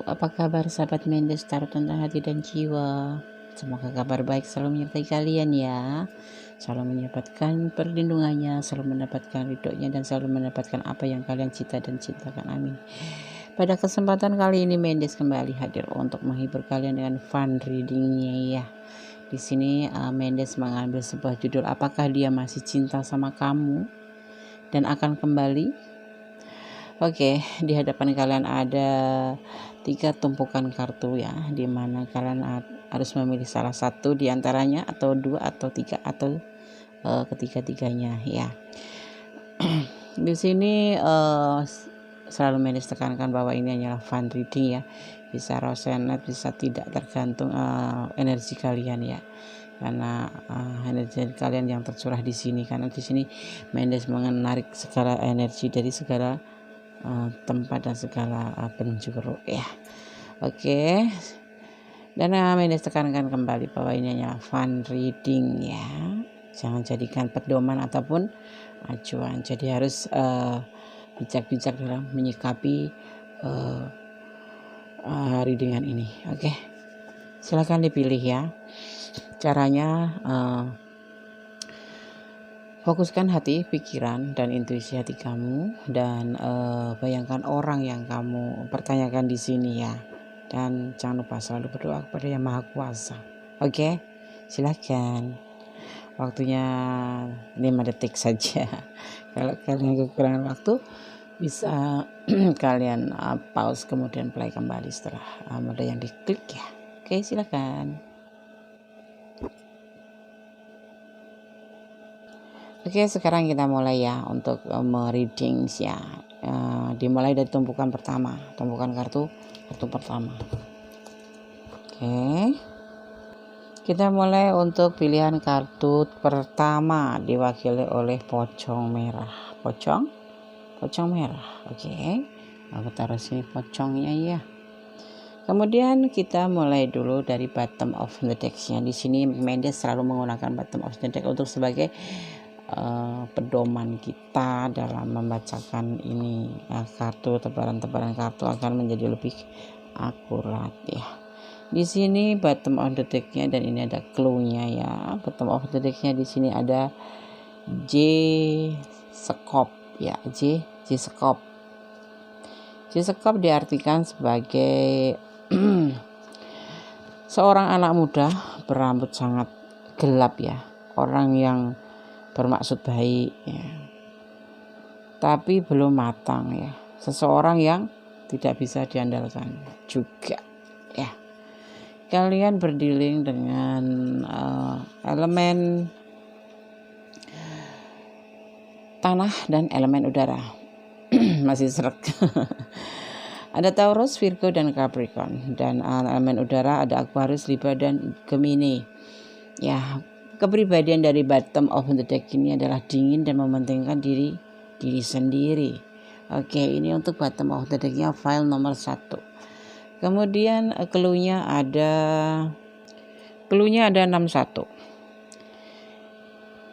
Apa kabar sahabat Mendes Tarot tentang hati dan jiwa? Semoga kabar baik selalu menyertai kalian ya. Selalu mendapatkan perlindungannya, selalu mendapatkan ridhonya, dan selalu mendapatkan apa yang kalian cita dan cintakan. Amin. Pada kesempatan kali ini Mendes kembali hadir untuk menghibur kalian dengan fun readingnya ya. Di sini Mendes mengambil sebuah judul, apakah dia masih cinta sama kamu dan akan kembali? Oke, di hadapan kalian ada 3 tumpukan kartu ya, di mana kalian harus memilih salah satu di antaranya, atau 2 atau 3 atau ketiga-tiganya ya. Di sini selalu Mendes tekankan bahwa ini hanyalah fun reading ya, bisa resonate bisa tidak, tergantung energi kalian ya, karena energi kalian yang tercurah di sini, karena di sini Mendes menarik segala energi dari segala tempat dan segala penjuru ya. Oke. Dan Mendes tekankan kembali bahwa ini hanya fun reading ya, jangan jadikan pedoman ataupun acuan. Jadi harus bijak-bijak dalam menyikapi readingan ini. Oke, silakan dipilih ya. Caranya fokuskan hati, pikiran, dan intuisi hati kamu, dan bayangkan orang yang kamu pertanyakan di sini ya. Dan jangan lupa selalu berdoa kepada Yang Maha Kuasa. Oke, silakan. Waktunya 5 detik saja. Kalau kalian kekurangan waktu, bisa kalian pause kemudian play kembali setelah mode yang diklik ya. Oke, silakan. Oke, sekarang kita mulai ya untuk readings ya. Dimulai dari tumpukan pertama, tumpukan kartu pertama. Oke, kita mulai untuk pilihan kartu pertama, diwakili oleh pocong merah. Pocong merah. Oke, aku taruh sini pocongnya ya. Kemudian kita mulai dulu dari bottom of the deck-nya. Di sini Mendes selalu menggunakan bottom of the deck untuk sebagai pedoman kita dalam membacakan ini kartu, tebaran kartu akan menjadi lebih akurat ya. Di sini bottom of the deck-nya, dan ini ada clue-nya ya. Bottom of the deck-nya di sini ada J Sekop ya, J Sekop. J Sekop diartikan sebagai seorang anak muda berambut sangat gelap ya, orang yang bermaksud baik ya, tapi belum matang ya, seseorang yang tidak bisa diandalkan juga ya. Kalian berdealing dengan elemen tanah dan elemen udara. Masih serak. Ada Taurus, Virgo, dan Capricorn, dan elemen udara ada Aquarius, Libra, dan Gemini ya. Kepribadian dari bottom of the deck ini adalah dingin dan mementingkan diri sendiri. Oke, ini untuk bottom of the deck-nya, file nomor 1. Kemudian clue-nya ada 61.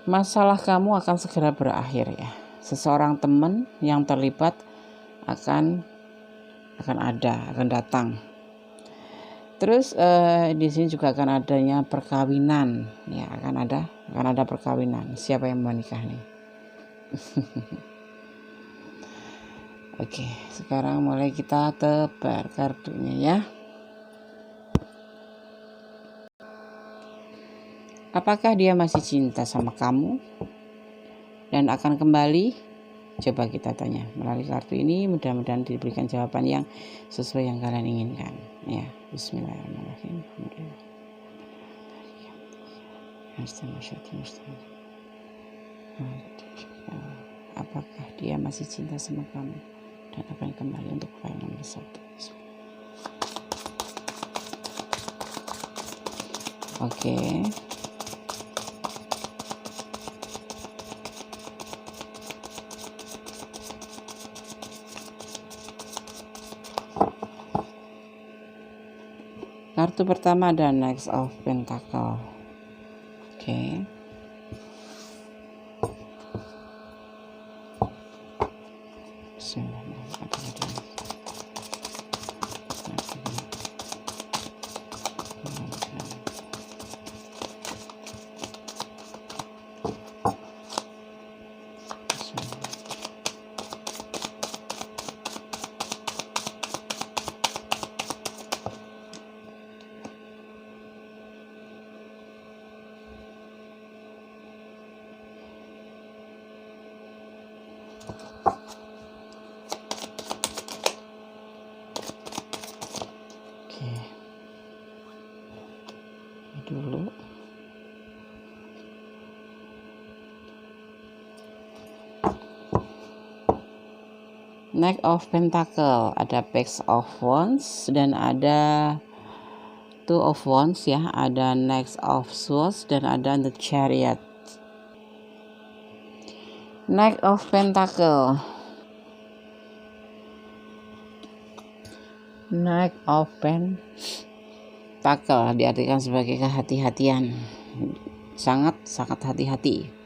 Masalah kamu akan segera berakhir ya. Seseorang teman yang terlibat akan datang. Terus di sini juga akan adanya perkawinan ya, akan ada perkawinan. Siapa yang mau nikah nih? Oke, sekarang mulai kita tebar kartunya ya. Apakah dia masih cinta sama kamu dan akan kembali? Coba kita tanya melalui kartu ini, mudah-mudahan diberikan jawaban yang sesuai yang kalian inginkan ya. Bismillahirrahmanirrahim. Apakah dia masih cinta sama kamu dan akan kembali? Untuk file nomor 1. Oke. Kartu pertama ada Knight of Pentacle. Oke. Oke, ini dulu. Knight of Pentacle, ada Page of Wands dan ada Two of Wands ya, ada Knight of Swords dan ada The Chariot. Knight of Pentacle. Knight of Pentacle diartikan sebagai kehati-hatian. Sangat hati-hati.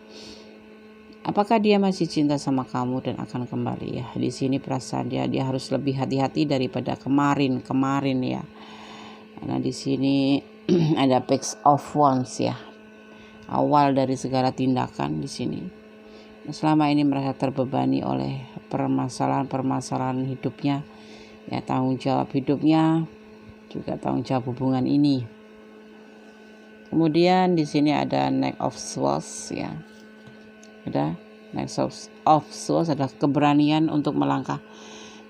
Apakah dia masih cinta sama kamu dan akan kembali ya? Di sini perasaan dia harus lebih hati-hati daripada kemarin ya. Karena di sini ada Page of Wands ya. Awal dari segala tindakan di sini. Selama ini merasa terbebani oleh permasalahan hidupnya. Ya, tanggung jawab hidupnya juga tanggung jawab hubungan ini. Kemudian di sini ada Knight of Swords ya. Ada Knight of Swords, adalah keberanian untuk melangkah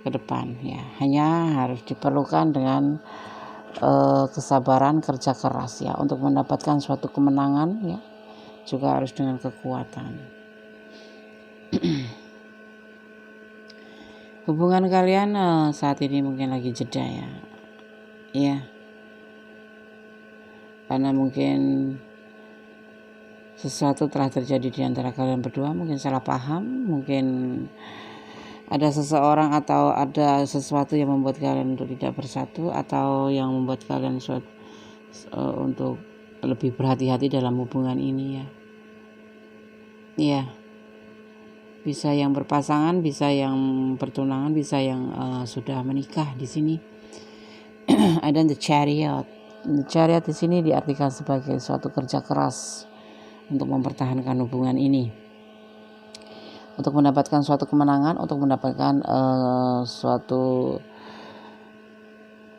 ke depan ya. Hanya harus diperlukan dengan kesabaran, kerja keras ya untuk mendapatkan suatu kemenangan ya. Juga harus dengan kekuatan. Hubungan kalian saat ini mungkin lagi jeda ya. Iya. Karena mungkin sesuatu telah terjadi di antara kalian berdua, mungkin salah paham, mungkin ada seseorang atau ada sesuatu yang membuat kalian untuk tidak bersatu, atau yang membuat kalian untuk lebih berhati-hati dalam hubungan ini ya. Iya. Bisa yang berpasangan, bisa yang bertunangan, bisa yang sudah menikah di sini. Ada The Chariot. The Chariot di sini diartikan sebagai suatu kerja keras untuk mempertahankan hubungan ini, untuk mendapatkan suatu kemenangan, untuk mendapatkan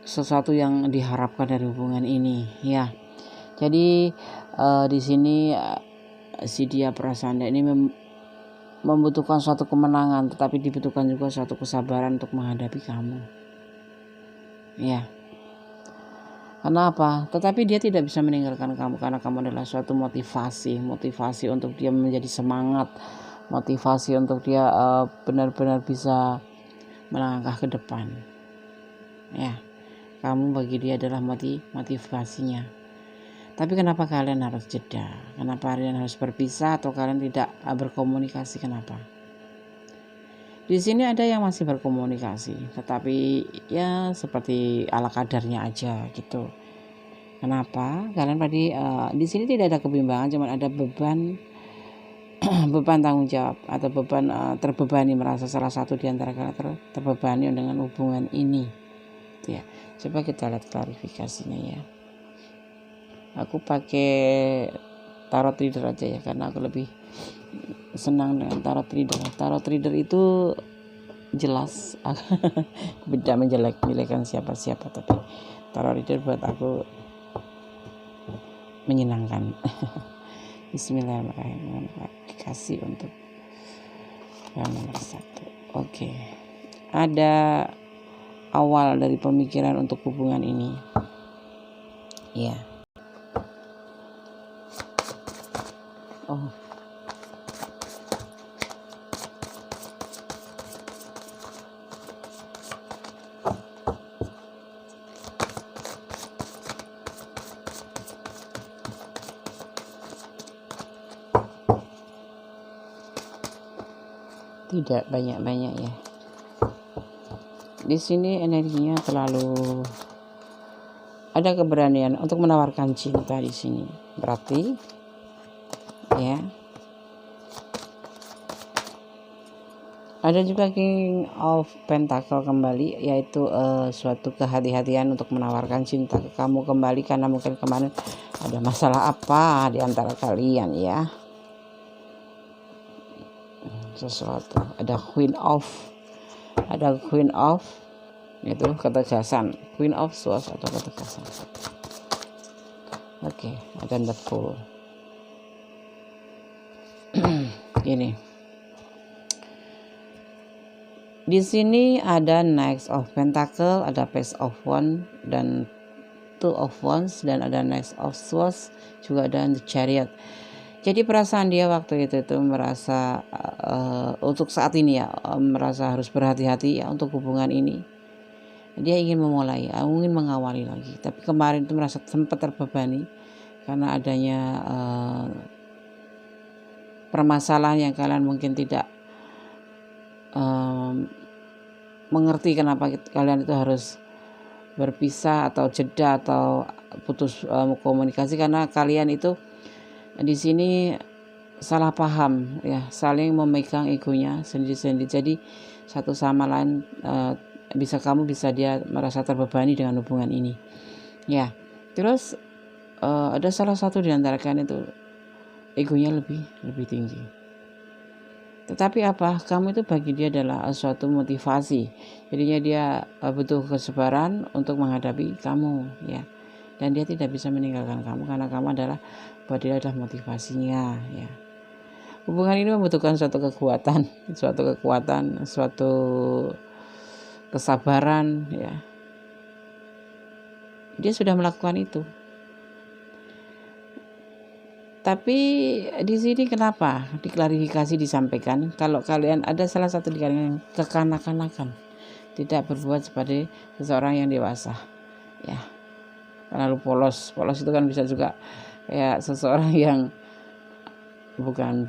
sesuatu yang diharapkan dari hubungan ini ya. Jadi di sini si dia perasaan ini membutuhkan suatu kemenangan, tetapi dibutuhkan juga suatu kesabaran untuk menghadapi kamu ya. Kenapa? Tetapi dia tidak bisa meninggalkan kamu karena kamu adalah suatu motivasi untuk dia menjadi semangat, motivasi untuk dia benar-benar bisa melangkah ke depan. Ya, kamu bagi dia adalah motivasinya. Tapi kenapa kalian harus jeda? Kenapa kalian harus berpisah atau kalian tidak berkomunikasi? Kenapa? Di sini ada yang masih berkomunikasi, tetapi ya seperti ala kadarnya aja gitu. Kenapa? Kalian tadi di sini tidak ada kebimbangan, cuma ada beban tanggung jawab atau beban terbebani, merasa salah satu di antara kalian terbebani dengan hubungan ini. Gitu ya. Coba kita lihat klarifikasinya ya. Aku pakai tarot reader aja ya, karena aku lebih senang dengan tarot reader. Tarot reader itu jelas, tidak menjelek-jelekan siapa-siapa, tapi tarot reader buat aku menyenangkan. Bismillahirrahmanirrahim. Kasih untuk yang nomor 1. Oke. Ada awal dari pemikiran untuk hubungan ini. Ya. Oh. Tidak banyak-banyak ya. Di sini energinya terlalu ada keberanian untuk menawarkan cinta di sini. Berarti ya. Ada juga King of Pentacle kembali, yaitu suatu kehati-hatian untuk menawarkan cinta ke kamu kembali, karena mungkin kemarin ada masalah apa di antara kalian ya. Sesuatu. Ada Queen of itu ketegasan. Queen of Swords atau ketegasan. Oke, ada The Fool. Ini Di sini ada Knight of Pentacle, ada Page of Wands dan Two of Wands, dan ada Knight of Swords, juga ada The Chariot. Jadi perasaan dia waktu itu merasa untuk saat ini ya, merasa harus berhati-hati ya untuk hubungan ini. Dia ingin memulai, ingin mengawali lagi. Tapi kemarin itu merasa sempat terbebani karena adanya permasalahan yang kalian mungkin tidak mengerti kenapa kalian itu harus berpisah atau jeda atau putus komunikasi, karena kalian itu di sini salah paham ya, saling memegang egonya sendiri-sendiri. Jadi satu sama lain kamu bisa dia merasa terbebani dengan hubungan ini. Ya, terus ada salah satu di antara kalian itu egonya lebih tinggi. Tetapi kamu itu bagi dia adalah suatu motivasi. Jadinya dia butuh kesabaran untuk menghadapi kamu ya. Dan dia tidak bisa meninggalkan kamu karena kamu adalah buat dia adalah motivasinya ya. Hubungan ini membutuhkan suatu kekuatan, suatu kesabaran ya. Dia sudah melakukan itu. Tapi di sini kenapa diklarifikasi disampaikan kalau kalian ada salah satu di kalian yang kekanak-kanakan, tidak berbuat seperti seseorang yang dewasa ya. Lalu polos itu kan bisa juga kayak seseorang yang bukan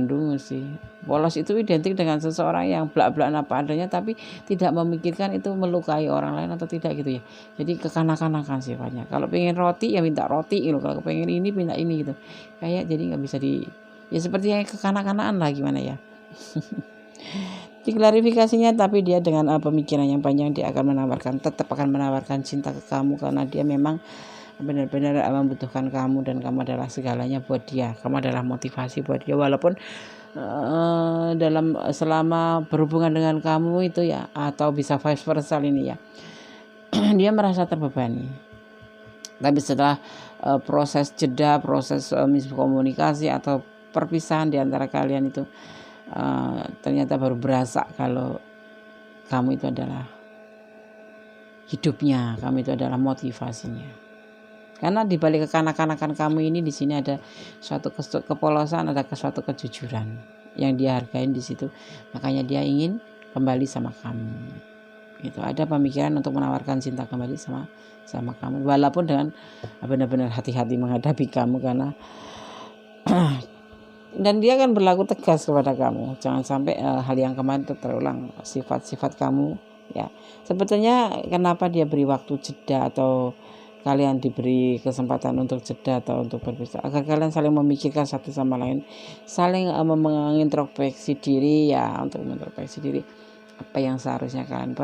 dungu sih. Polos itu identik dengan seseorang yang blak-blakan apa adanya tapi tidak memikirkan itu melukai orang lain atau tidak gitu ya. Jadi kekanak-kanakan sifatnya. Kalau pengen roti ya minta roti gitu. Kalau pengen ini minta ini gitu. Kayak jadi nggak bisa ya seperti yang kekanak-kanakan lah, gimana ya. Diklarifikasinya, tapi dia dengan pemikiran yang panjang dia tetap akan menawarkan cinta ke kamu karena dia memang benar-benar membutuhkan kamu dan kamu adalah segalanya buat dia. Kamu adalah motivasi buat dia, walaupun selama berhubungan dengan kamu itu ya, atau bisa vice versa ini ya, dia merasa terbebani. Tapi setelah proses jeda, proses miskomunikasi atau perpisahan di antara kalian itu, ternyata baru berasa kalau kamu itu adalah hidupnya, kamu itu adalah motivasinya. Karena di balik kekanak-kanakan kamu ini, di sini ada suatu kepolosan, ada suatu kejujuran yang dia hargain di situ. Makanya dia ingin kembali sama kamu. Itu ada pemikiran untuk menawarkan cinta kembali sama kamu, walaupun dengan benar-benar hati-hati menghadapi kamu karena dan dia akan berlaku tegas kepada kamu. Jangan sampai hal yang kemarin itu terulang, sifat-sifat kamu ya. Sebetulnya kenapa dia beri waktu jeda atau kalian diberi kesempatan untuk jeda atau untuk berpisah, agar kalian saling memikirkan satu sama lain, saling mengintrospeksi diri ya, untuk mengintrospeksi diri apa yang seharusnya kalian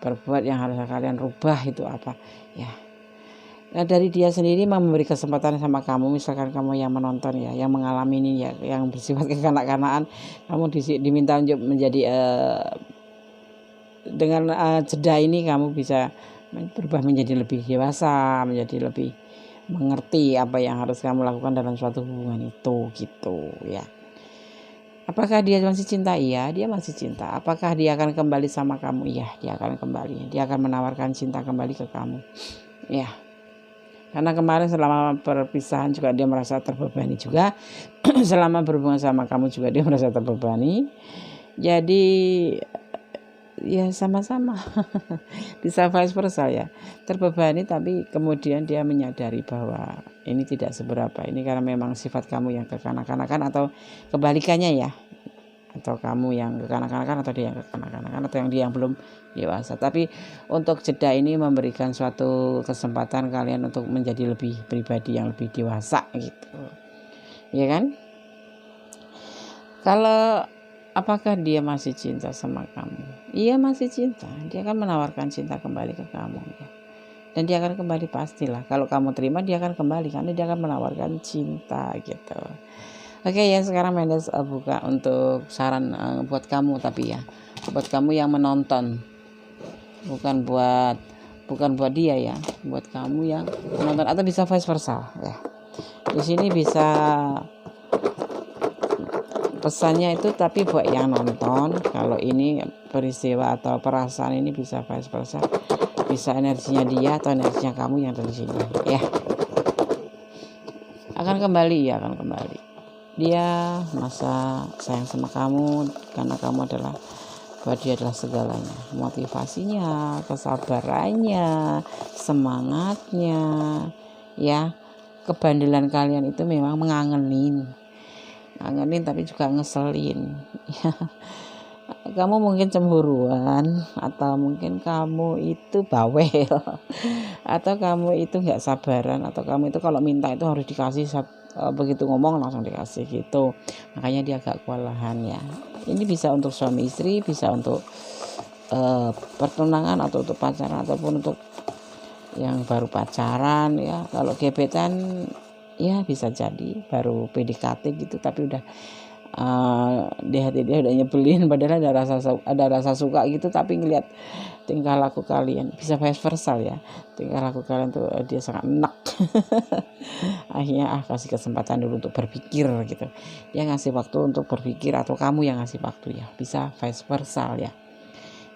berbuat, yang harus kalian rubah itu apa ya. Nah, dari dia sendiri memberi kesempatan sama kamu, misalkan kamu yang menonton ya, yang mengalami ini ya, yang bersifat kekanak-kanakan, kamu diminta untuk menjadi dengan jeda ini kamu bisa berubah menjadi lebih dewasa, menjadi lebih mengerti apa yang harus kamu lakukan dalam suatu hubungan itu gitu ya. Apakah dia masih cinta? Iya, dia masih cinta. Apakah dia akan kembali sama kamu? Iya, dia akan kembali. Dia akan menawarkan cinta kembali ke kamu ya. Karena kemarin selama perpisahan juga dia merasa terbebani juga. Selama berhubungan sama kamu juga dia merasa terbebani. Jadi ya sama-sama bisa vice versa ya, terbebani, tapi kemudian dia menyadari bahwa ini tidak seberapa, ini karena memang sifat kamu yang kekanak-kanakan atau kebalikannya ya, atau kamu yang kekanak-kanakan atau dia yang kekanak-kanakan atau yang dia yang belum dewasa. Tapi untuk jeda ini memberikan suatu kesempatan kalian untuk menjadi lebih pribadi yang lebih dewasa gitu ya kan. Kalau apakah dia masih cinta sama kamu? Iya, masih cinta. Dia akan menawarkan cinta kembali ke kamu ya. Dan dia akan kembali pastilah. Kalau kamu terima, dia akan kembali karena dia akan menawarkan cinta gitu. Oke ya, sekarang Mendes buka untuk saran buat kamu, tapi ya buat kamu yang menonton. Bukan buat dia ya, buat kamu yang menonton atau bisa vice versa ya. Di sini bisa pesannya itu tapi buat yang nonton. Kalau ini peristiwa atau perasaan ini bisa vice versa, bisa energinya dia atau energinya kamu yang dari sini ya. Akan kembali dia masa sayang sama kamu karena kamu adalah, bahwa dia adalah segalanya, motivasinya, kesabarannya, semangatnya ya. Kebandelan kalian itu memang ngangenin tapi juga ngeselin ya. Kamu mungkin cemburuan, atau mungkin kamu itu bawel atau kamu itu nggak sabaran, atau kamu itu kalau minta itu harus dikasih begitu ngomong langsung dikasih gitu, makanya dia agak kewalahan ya. Ini bisa untuk suami istri, bisa untuk pertunangan atau untuk pacaran ataupun untuk yang baru pacaran ya. Kalau gebetan ya bisa jadi baru PDKT gitu, tapi udah di hati dia udah nyebelin, padahal ada rasa suka gitu, tapi ngelihat tingkah laku kalian, bisa vice versa ya, tingkah laku kalian tuh dia sangat enak. Akhirnya kasih kesempatan dulu untuk berpikir gitu, dia ngasih waktu untuk berpikir atau kamu yang ngasih waktu ya, bisa vice versa ya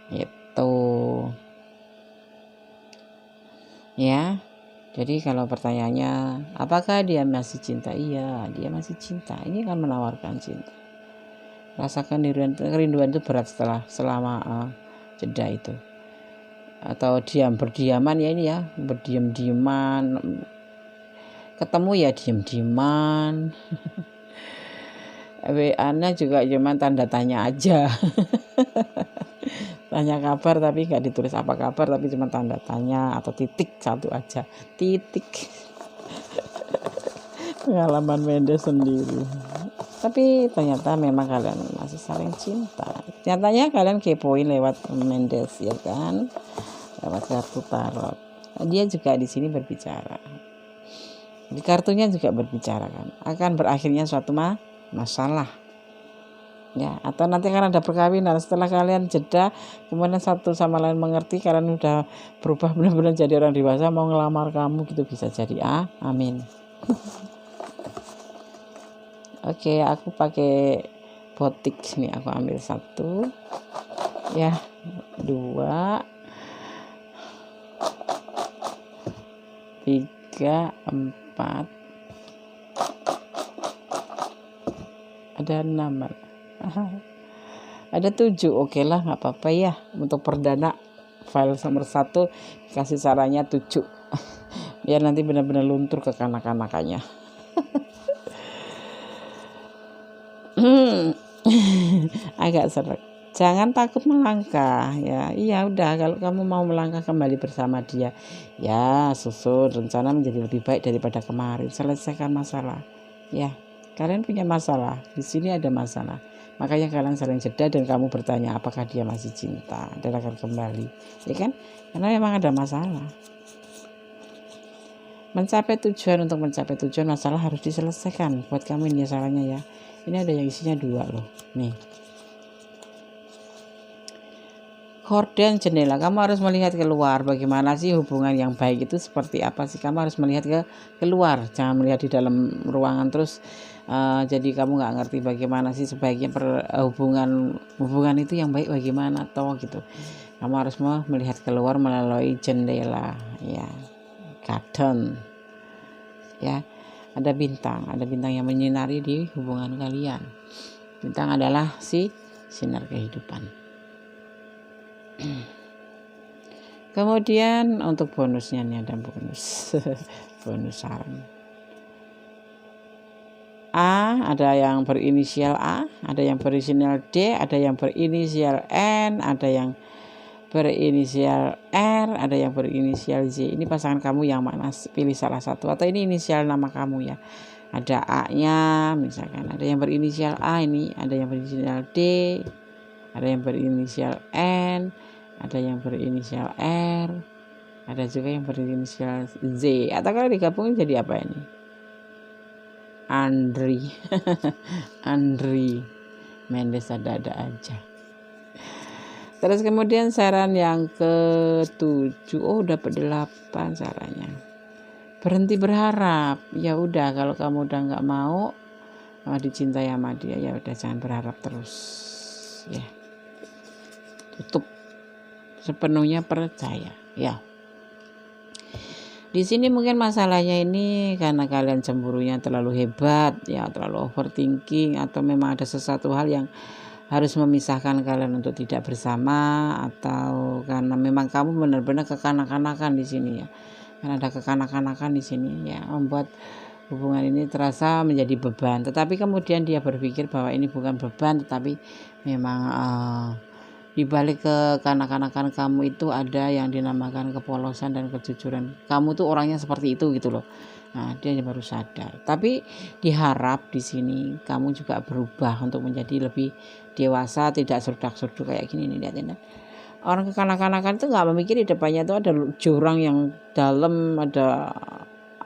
itu ya. Jadi kalau pertanyaannya apakah dia masih cinta, iya dia masih cinta, ini kan menawarkan cinta. Rasakan kerinduan itu berat selama jeda itu, atau berdiaman ya, ini ya, berdiam-diaman, ketemu ya diam-diaman. WA-nya juga cuma tanda tanya aja. Tanya kabar tapi nggak ditulis apa kabar, tapi cuma tanda tanya atau titik satu aja, titik. Pengalaman Mendes sendiri. Tapi ternyata memang kalian masih saling cinta. Nyatanya kalian kepoin lewat Mendes ya kan, lewat kartu tarot. Dia juga di sini berbicara. Di kartunya juga berbicara kan, akan berakhirnya suatu masalah. Ya, atau nanti akan ada perkawinan setelah kalian jeda, kemudian satu sama lain mengerti, kalian udah berubah benar-benar jadi orang dewasa, mau ngelamar kamu gitu, bisa jadi. Amin. Oke, aku pakai botik nih, aku ambil 1 ya, 2, 3, 4, ada 6, ada 7. Oke lah, nggak apa-apa ya, untuk perdana file nomor 1 kasih sarannya 7. Biar nanti benar-benar luntur ke kanak-kanakannya. Agak seret. Jangan takut melangkah ya. Iya udah, kalau kamu mau melangkah kembali bersama dia ya, susun rencana menjadi lebih baik daripada kemarin. Selesaikan masalah ya. Kalian punya masalah, di sini ada masalah, makanya kalian saling jeda dan kamu bertanya apakah dia masih cinta dan akan kembali ya kan, karena memang ada masalah. Untuk mencapai tujuan masalah harus diselesaikan. Buat kamu ini salahnya ya. Ini ada yang isinya 2 loh nih, gorden jendela. Kamu harus melihat keluar, bagaimana sih hubungan yang baik itu seperti apa sih. Kamu harus melihat keluar, jangan melihat di dalam ruangan terus. Jadi kamu nggak ngerti bagaimana sih sebaiknya hubungan itu yang baik bagaimana toh gitu. Kamu harus melihat keluar melalui jendela ya, garden ya. Ada bintang yang menyinari di hubungan kalian. Bintang adalah sinar kehidupan. Kemudian untuk bonusnya nih, ada bonus saran. Ada yang berinisial A, ada yang berinisial D, ada yang berinisial N, ada yang berinisial R, ada yang berinisial Z. Ini pasangan kamu yang mana? Pilih salah satu, atau ini inisial nama kamu ya. Ada A-nya misalkan, ada yang berinisial A, ini ada yang berinisial D, ada yang berinisial N, ada yang berinisial R, ada juga yang berinisial Z. Atau kalau digabung jadi apa ini? Andri. Andri Mendes, ada aja. Terus kemudian saran yang ke-7, dapat 8 sarannya. Berhenti berharap. Ya udah, kalau kamu udah nggak mau dicintai sama dia, ya udah jangan berharap terus ya, tutup, sepenuhnya percaya ya. Di sini mungkin masalahnya ini karena kalian cemburunya terlalu hebat ya, terlalu overthinking, atau memang ada sesuatu hal yang harus memisahkan kalian untuk tidak bersama, atau karena memang kamu benar-benar kekanak-kanakan di sini ya. Karena ada kekanak-kanakan di sini ya, membuat hubungan ini terasa menjadi beban. Tetapi kemudian dia berpikir bahwa ini bukan beban, tetapi memang di balik kekanak-kanakan kamu itu ada yang dinamakan kepolosan dan kejujuran. Kamu tuh orangnya seperti itu gitu loh. Nah, dia baru sadar. Tapi diharap di sini kamu juga berubah untuk menjadi lebih dewasa, tidak serdak-serduk kayak gini nih, lihatin. Orang kekanak-kanakan itu nggak memikir di depannya itu ada jurang yang dalam, ada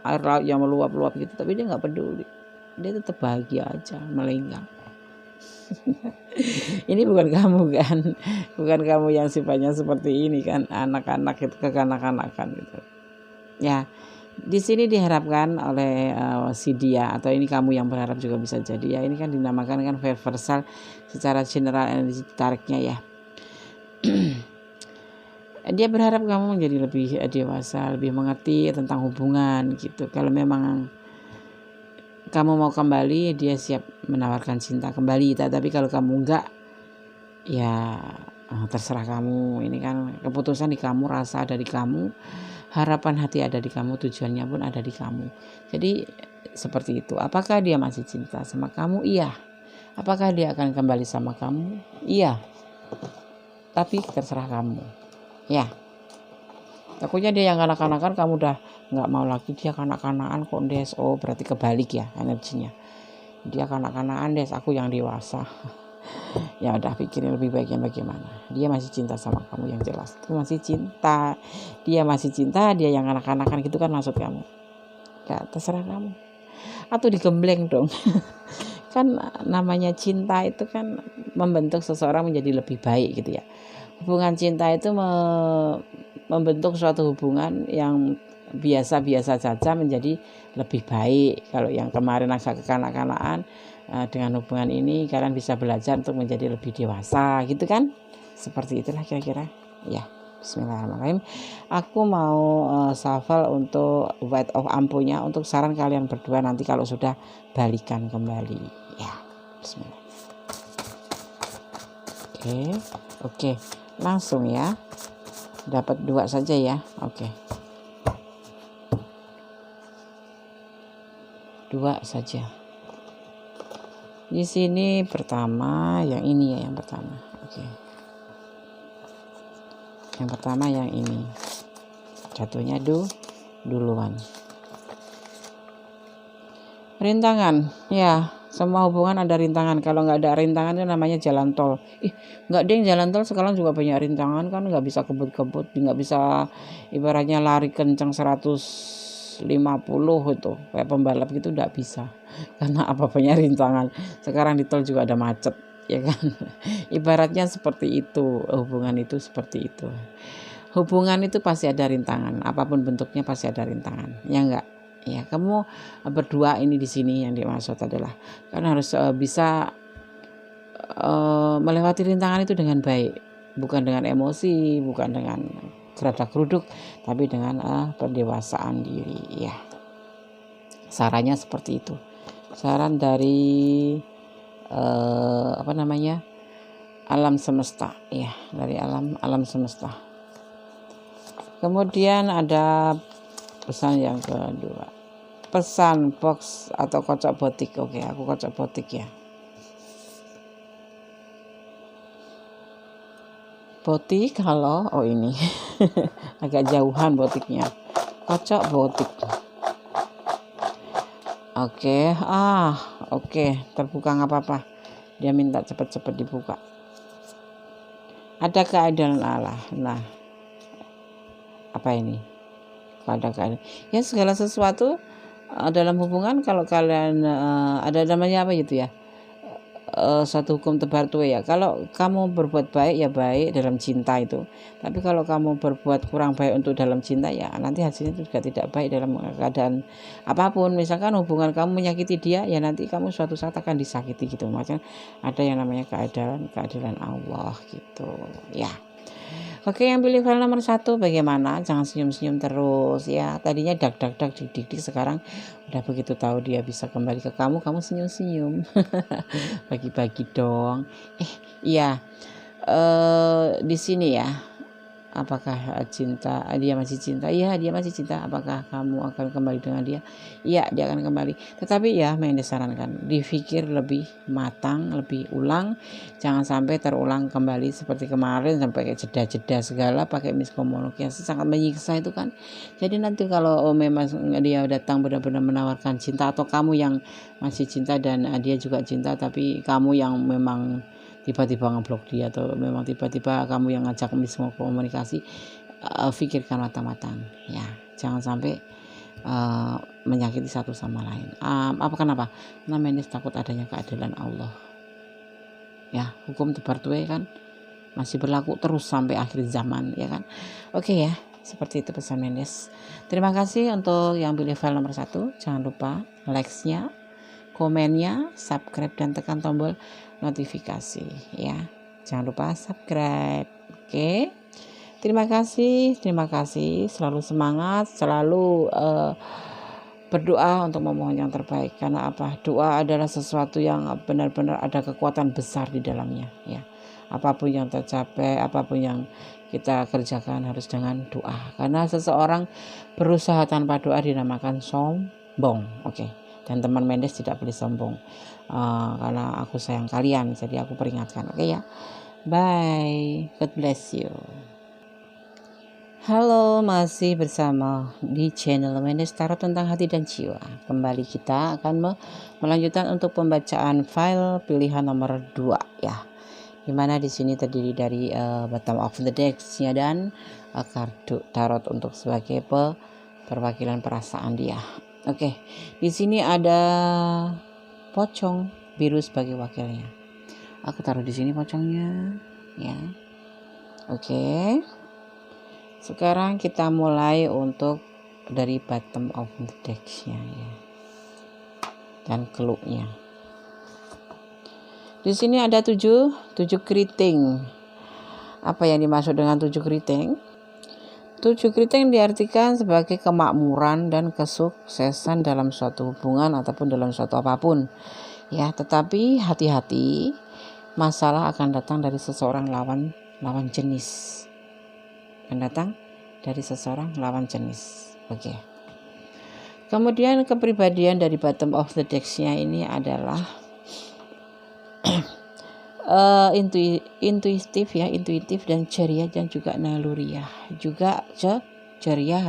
air laut yang meluap-luap gitu, tapi dia nggak peduli. Dia tetap bahagia aja, melenggang. Ini bukan kamu kan, bukan kamu yang sifatnya seperti ini kan, anak-anak itu kekanak-kanakan gitu ya. Di sini diharapkan oleh si dia, atau ini kamu yang berharap juga bisa jadi ya, ini kan dinamakan kan reversal secara general energi tariknya ya. Dia berharap kamu menjadi lebih dewasa, lebih mengerti tentang hubungan gitu. Kalau memang kamu mau kembali, dia siap menawarkan cinta kembali. Tapi kalau kamu enggak, ya terserah kamu. Ini kan keputusan di kamu, rasa ada di kamu, harapan hati ada di kamu, tujuannya pun ada di kamu. Jadi seperti itu. Apakah dia masih cinta sama kamu? Iya. Apakah dia akan kembali sama kamu? Iya. Tapi terserah kamu. Ya. Takutnya dia yang kanak-kanakan, kamu udah nggak mau lagi, dia kanak-kanakan kok Des. Oh berarti kebalik ya energinya. Dia kanak-kanakan Des, aku yang dewasa. Ya udah pikirin lebih baiknya bagaimana. Dia masih cinta sama kamu yang jelas. Itu masih cinta. Dia masih cinta, dia yang kanak-kanakan gitu kan maksud kamu. Ya terserah kamu. Atau digembleng dong. Kan namanya cinta itu kan membentuk seseorang menjadi lebih baik gitu ya. Hubungan cinta itu membentuk suatu hubungan yang biasa-biasa saja menjadi lebih baik. Kalau yang kemarin agak kekanak-kanakan, dengan hubungan ini kalian bisa belajar untuk menjadi lebih dewasa gitu kan. Seperti itulah kira-kira ya. Bismillahirrahmanirrahim. Aku mau shuffle untuk white of ampunya untuk saran kalian berdua nanti kalau sudah balikan kembali ya. Bismillah. Oke. Langsung ya. Dapat 2 saja ya. Oke. 2 saja. Di sini pertama yang ini ya, yang pertama. Oke. Yang pertama yang ini. Jatuhnya duluan. Rintangan. Ya, semua hubungan ada rintangan. Kalau nggak ada rintangan itu namanya jalan tol. Nggak ding, jalan tol sekarang juga banyak rintangan kan, nggak bisa kebut-kebut, nggak bisa ibaratnya lari kencang 150 itu kayak pembalap gitu, nggak bisa karena apa-apanya rintangan. Sekarang di tol juga ada macet ya kan. Ibaratnya seperti itu, hubungan itu seperti itu. Hubungan itu pasti ada rintangan, apapun bentuknya pasti ada rintangan, ya enggak? Ya, kamu berdua ini di sini yang dimaksud adalah kan harus bisa melewati rintangan itu dengan baik, bukan dengan emosi, bukan dengan geradak geruduk, tapi dengan pendewasaan diri ya. Sarannya seperti itu. Saran dari alam semesta ya, dari alam semesta. Kemudian ada pesan yang kedua, pesan box atau kocok botik. Oke, aku kocok botik ya. Botik kalau ini agak jauhan botiknya. Kocok botik. Oke, terbuka nggak apa-apa. Dia minta cepat-cepat dibuka. Ada keadilan Allah. Nah, apa ini? Pada keadaan ya, segala sesuatu dalam hubungan kalau kalian ada namanya apa gitu ya, suatu hukum tebar tuai ya. Kalau kamu berbuat baik ya baik dalam cinta itu. Tapi kalau kamu berbuat kurang baik untuk dalam cinta ya nanti hasilnya juga tidak baik dalam keadaan apapun. Misalkan hubungan kamu menyakiti dia ya nanti kamu suatu saat akan disakiti gitu. Macam ada yang namanya keadilan Allah gitu ya. Oke, yang pilih file nomor 1 bagaimana? Jangan senyum-senyum terus ya. Tadinya dak dik sekarang udah begitu tahu dia bisa kembali ke kamu senyum-senyum. Bagi-bagi dong. Iya. Di sini ya. Apakah dia masih cinta? Iya, dia masih cinta. Apakah kamu akan kembali dengan dia? Iya, dia akan kembali. Tetapi ya, yang disarankan dipikir lebih matang, lebih ulang. Jangan sampai terulang kembali seperti kemarin sampai kayak jeda-jeda segala pakai miskomunikasi sangat menyiksa itu kan. Jadi nanti kalau memang dia datang benar-benar menawarkan cinta atau kamu yang masih cinta dan dia juga cinta tapi kamu yang memang tiba-tiba ngeblok dia atau memang tiba-tiba kamu yang ngajak miskomunikasi, pikirkan matang-matang ya, jangan sampai menyakiti satu sama lain. Kenapa? Karena Mendes takut adanya keadilan Allah ya. Hukum tebar tuai kan masih berlaku terus sampai akhir zaman ya kan. Oke ya, seperti itu pesan Mendes. Terima kasih untuk yang pilih file nomor 1. Jangan lupa likes-nya, komennya, subscribe dan tekan tombol notifikasi ya. Jangan lupa subscribe. Oke. Terima kasih. Selalu semangat, selalu berdoa untuk memohon yang terbaik. Karena apa? Doa adalah sesuatu yang benar-benar ada kekuatan besar di dalamnya ya. Apapun yang tercapai, apapun yang kita kerjakan harus dengan doa. Karena seseorang berusaha tanpa doa dinamakan sombong. Oke. Dan teman Mendes tidak boleh sombong. Karena aku sayang kalian, jadi aku peringatkan. Oke ya. Bye. God bless you. Halo, masih bersama di channel Mendes Tarot tentang hati dan jiwa. Kembali kita akan melanjutkan untuk pembacaan file pilihan nomor 2 ya. Dimana di sini terdiri dari bottom of the deck-nya dan kartu tarot untuk sebagai perwakilan perasaan dia. Oke, di sini ada pocong biru sebagai wakilnya. Aku taruh di sini pocongnya ya. Oke. Sekarang kita mulai untuk dari bottom of the deck-nya ya. Dan clue-nya. Di sini ada 7 keriting. Apa yang dimaksud dengan 7 keriting? 7 keriting diartikan sebagai kemakmuran dan kesuksesan dalam suatu hubungan ataupun dalam suatu apapun. Ya, tetapi hati-hati, masalah akan datang dari seseorang lawan jenis. Akan datang dari seseorang lawan jenis. Oke. Kemudian kepribadian dari bottom of the deck-nya ini adalah intuitif dan ceria dan juga naluriah, juga ceria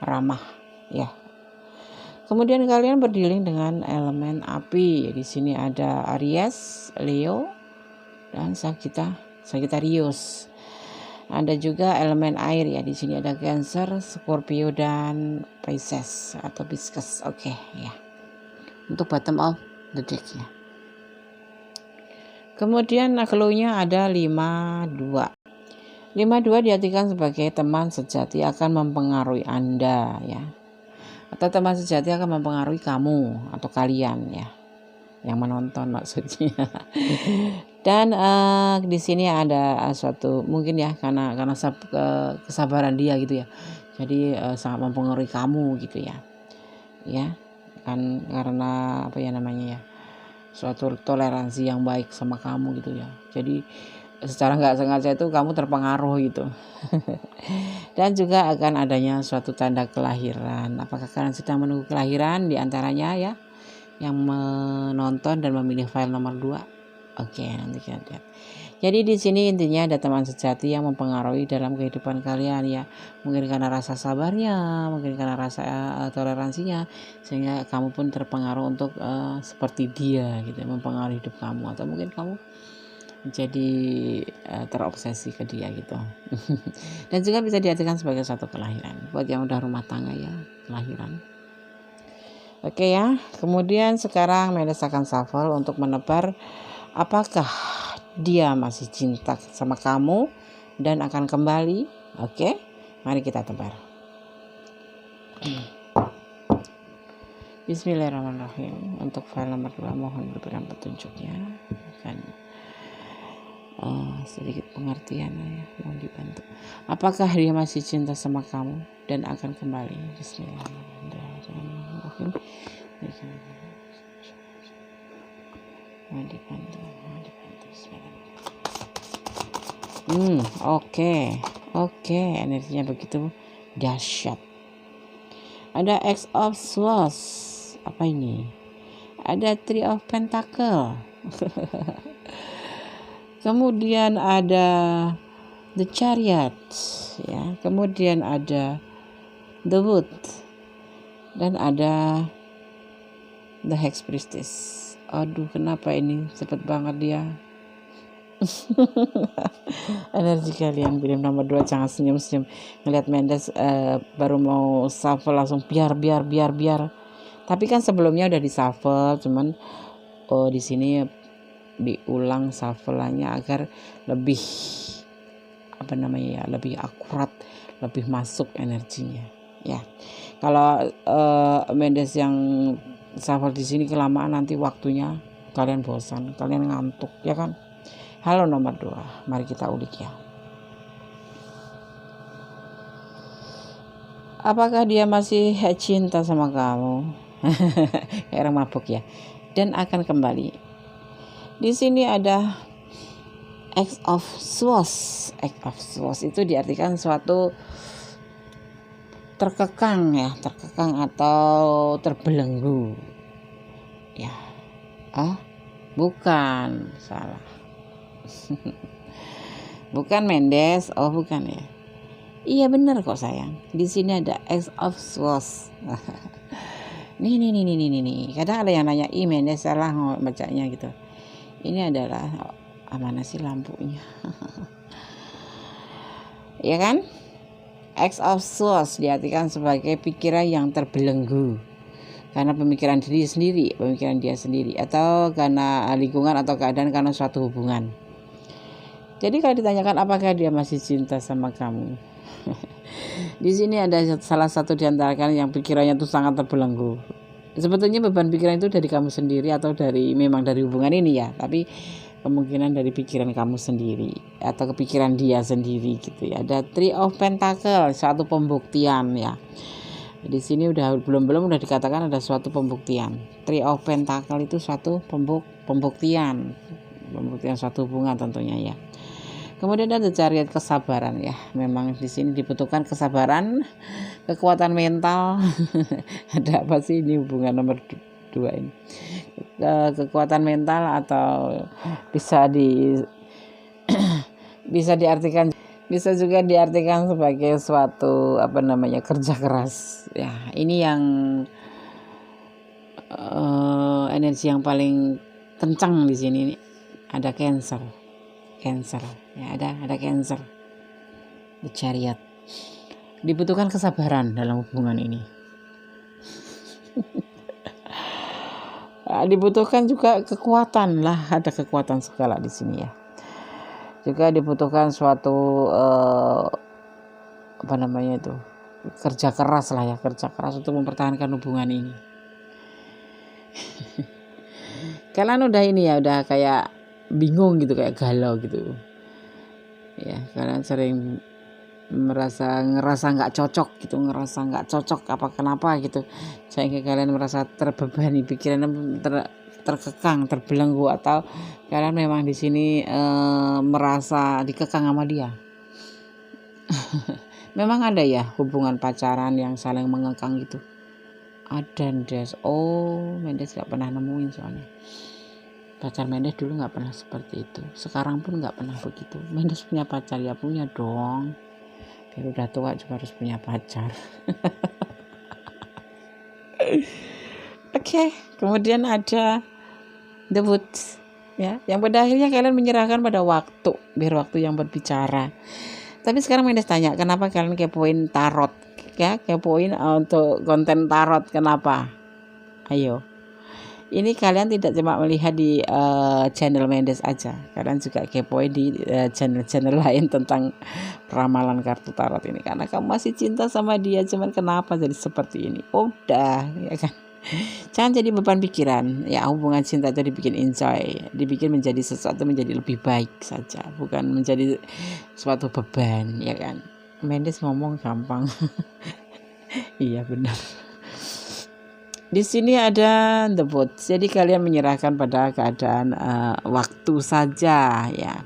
ramah ya. Kemudian kalian berdealing dengan elemen api. Di sini ada Aries, Leo dan Sagittarius. Ada juga elemen air ya. Di sini ada Cancer, Scorpio dan Pisces atau Pisces. Oke ya. Untuk bottom of the deck ya. Kemudian clue-nya ada 52. 52 diartikan sebagai teman sejati akan mempengaruhi Anda ya. Atau teman sejati akan mempengaruhi kamu atau kalian ya. Yang menonton maksudnya. Dan di sini ada suatu mungkin ya karena kesabaran dia gitu ya. Jadi sangat mempengaruhi kamu gitu ya. Ya. Kan karena apa ya namanya ya? Suatu toleransi yang baik sama kamu gitu ya. Jadi secara nggak sengaja itu kamu terpengaruh gitu. Dan juga akan adanya suatu tanda kelahiran. Apakah kalian sedang menunggu kelahiran di antaranya ya yang menonton dan memilih file nomor 2? Oke, nanti kita lihat. Jadi di sini intinya ada teman sejati yang mempengaruhi dalam kehidupan kalian ya. Mungkin karena rasa sabarnya, mungkin karena rasa toleransinya, sehingga kamu pun terpengaruh untuk seperti dia gitu, mempengaruhi hidup kamu. Atau mungkin kamu jadi terobsesi ke dia gitu. Dan juga bisa diartikan sebagai satu kelahiran. Buat yang udah rumah tangga ya, kelahiran. Oke ya. Kemudian sekarang Mendes akan shuffle untuk menebar apakah dia masih cinta sama kamu dan akan kembali? Oke, mari kita tebar. Bismillahirrahmanirrahim. Untuk file nomor 2 mohon diberikan petunjuknya. Akan sedikit pengertian ya, mohon dibantu. Apakah dia masih cinta sama kamu dan akan kembali? Bismillahirrahmanirrahim. Mohon dibantu. Oke, energinya begitu dahsyat. Ada X of Swords. Apa ini? Ada Three of Pentacle. Kemudian ada The Chariot, ya. Kemudian ada The Wood dan ada The Hex Priestess. Aduh, kenapa ini cepet banget dia? Energi kalian kirim nomor 2, jangan senyum-senyum ngeliat Mendes baru mau shuffle langsung biar. Tapi kan sebelumnya udah di shuffle, cuman di sini diulang shuffle-nya agar lebih lebih akurat, lebih masuk energinya ya. Kalau Mendes yang shuffle di sini kelamaan nanti waktunya kalian bosan, kalian ngantuk ya kan. Halo nomor 2, mari kita ulik ya. Apakah dia masih cinta sama kamu? Kayak orang mabuk ya. Dan akan kembali. Di sini ada X of Swords. X of Swords itu diartikan suatu terkekang atau terbelenggu. Ya. Bukan, salah. Bukan Mendes, bukan ya. Iya benar kok sayang. Di sini ada X of Swords. Nih. Kadang ada yang nanya, Mendes salah bacanya gitu. Ini adalah mana sih lampunya? Ya kan? X of Swords diartikan sebagai pikiran yang terbelenggu karena pemikiran dia sendiri atau karena lingkungan atau keadaan karena suatu hubungan. Jadi kalau ditanyakan apakah dia masih cinta sama kamu, di sini ada salah satu di antara kalian yang pikirannya itu sangat terbelenggu. Sebetulnya beban pikiran itu dari kamu sendiri atau memang dari hubungan ini ya, tapi kemungkinan dari pikiran kamu sendiri atau kepikiran dia sendiri gitu ya. Ada Three of Pentacle, suatu pembuktian ya. Di sini belum udah dikatakan ada suatu pembuktian. Three of Pentacle itu suatu pembuktian suatu hubungan tentunya ya. Kemudian ada Chariot, kesabaran ya. Memang di sini dibutuhkan kesabaran, kekuatan mental. Ada apa sih ini hubungan nomor 2 ini? Kekuatan mental atau bisa juga diartikan sebagai suatu kerja keras. Ya, ini yang energi yang paling kencang di sini. Ada Cancer ya, ada Cancer, The Chariot. Dibutuhkan kesabaran dalam hubungan ini. Dibutuhkan juga kekuatan lah, ada kekuatan segala di sini ya. Juga dibutuhkan suatu kerja keras untuk mempertahankan hubungan ini. Kalian udah kayak bingung gitu, kayak galau gitu ya. Kalian sering ngerasa nggak cocok kenapa gitu, sehingga kalian merasa terbebani, pikiran terkekang, terbelenggu, atau kalian memang di sini merasa dikekang sama dia. Memang ada ya hubungan pacaran yang saling mengekang gitu, ada Mendes. Mendes nggak pernah nemuin soalnya. Pacar Mendes dulu nggak pernah seperti itu, sekarang pun nggak pernah begitu. Mendes punya pacar ya, punya dong, biar udah tua juga harus punya pacar. Oke, kemudian ada The Wood ya, yang pada akhirnya kalian menyerahkan pada waktu, biar waktu yang berbicara. Tapi sekarang Mendes tanya, kenapa kalian kepoin tarot ya, kepoin untuk konten tarot, kenapa? Ayo. Ini kalian tidak cuma melihat di channel Mendes aja, kalian juga kepoin di channel-channel lain tentang ramalan kartu tarot ini, karena kamu masih cinta sama dia. Cuman kenapa jadi seperti ini? Udah, ya kan. Jangan jadi beban pikiran. Ya, hubungan cinta itu dibikin enjoy, dibikin menjadi sesuatu menjadi lebih baik saja, bukan menjadi suatu beban, ya kan. Mendes ngomong gampang. Iya benar. Di sini ada the boat. Jadi kalian menyerahkan pada keadaan waktu saja ya.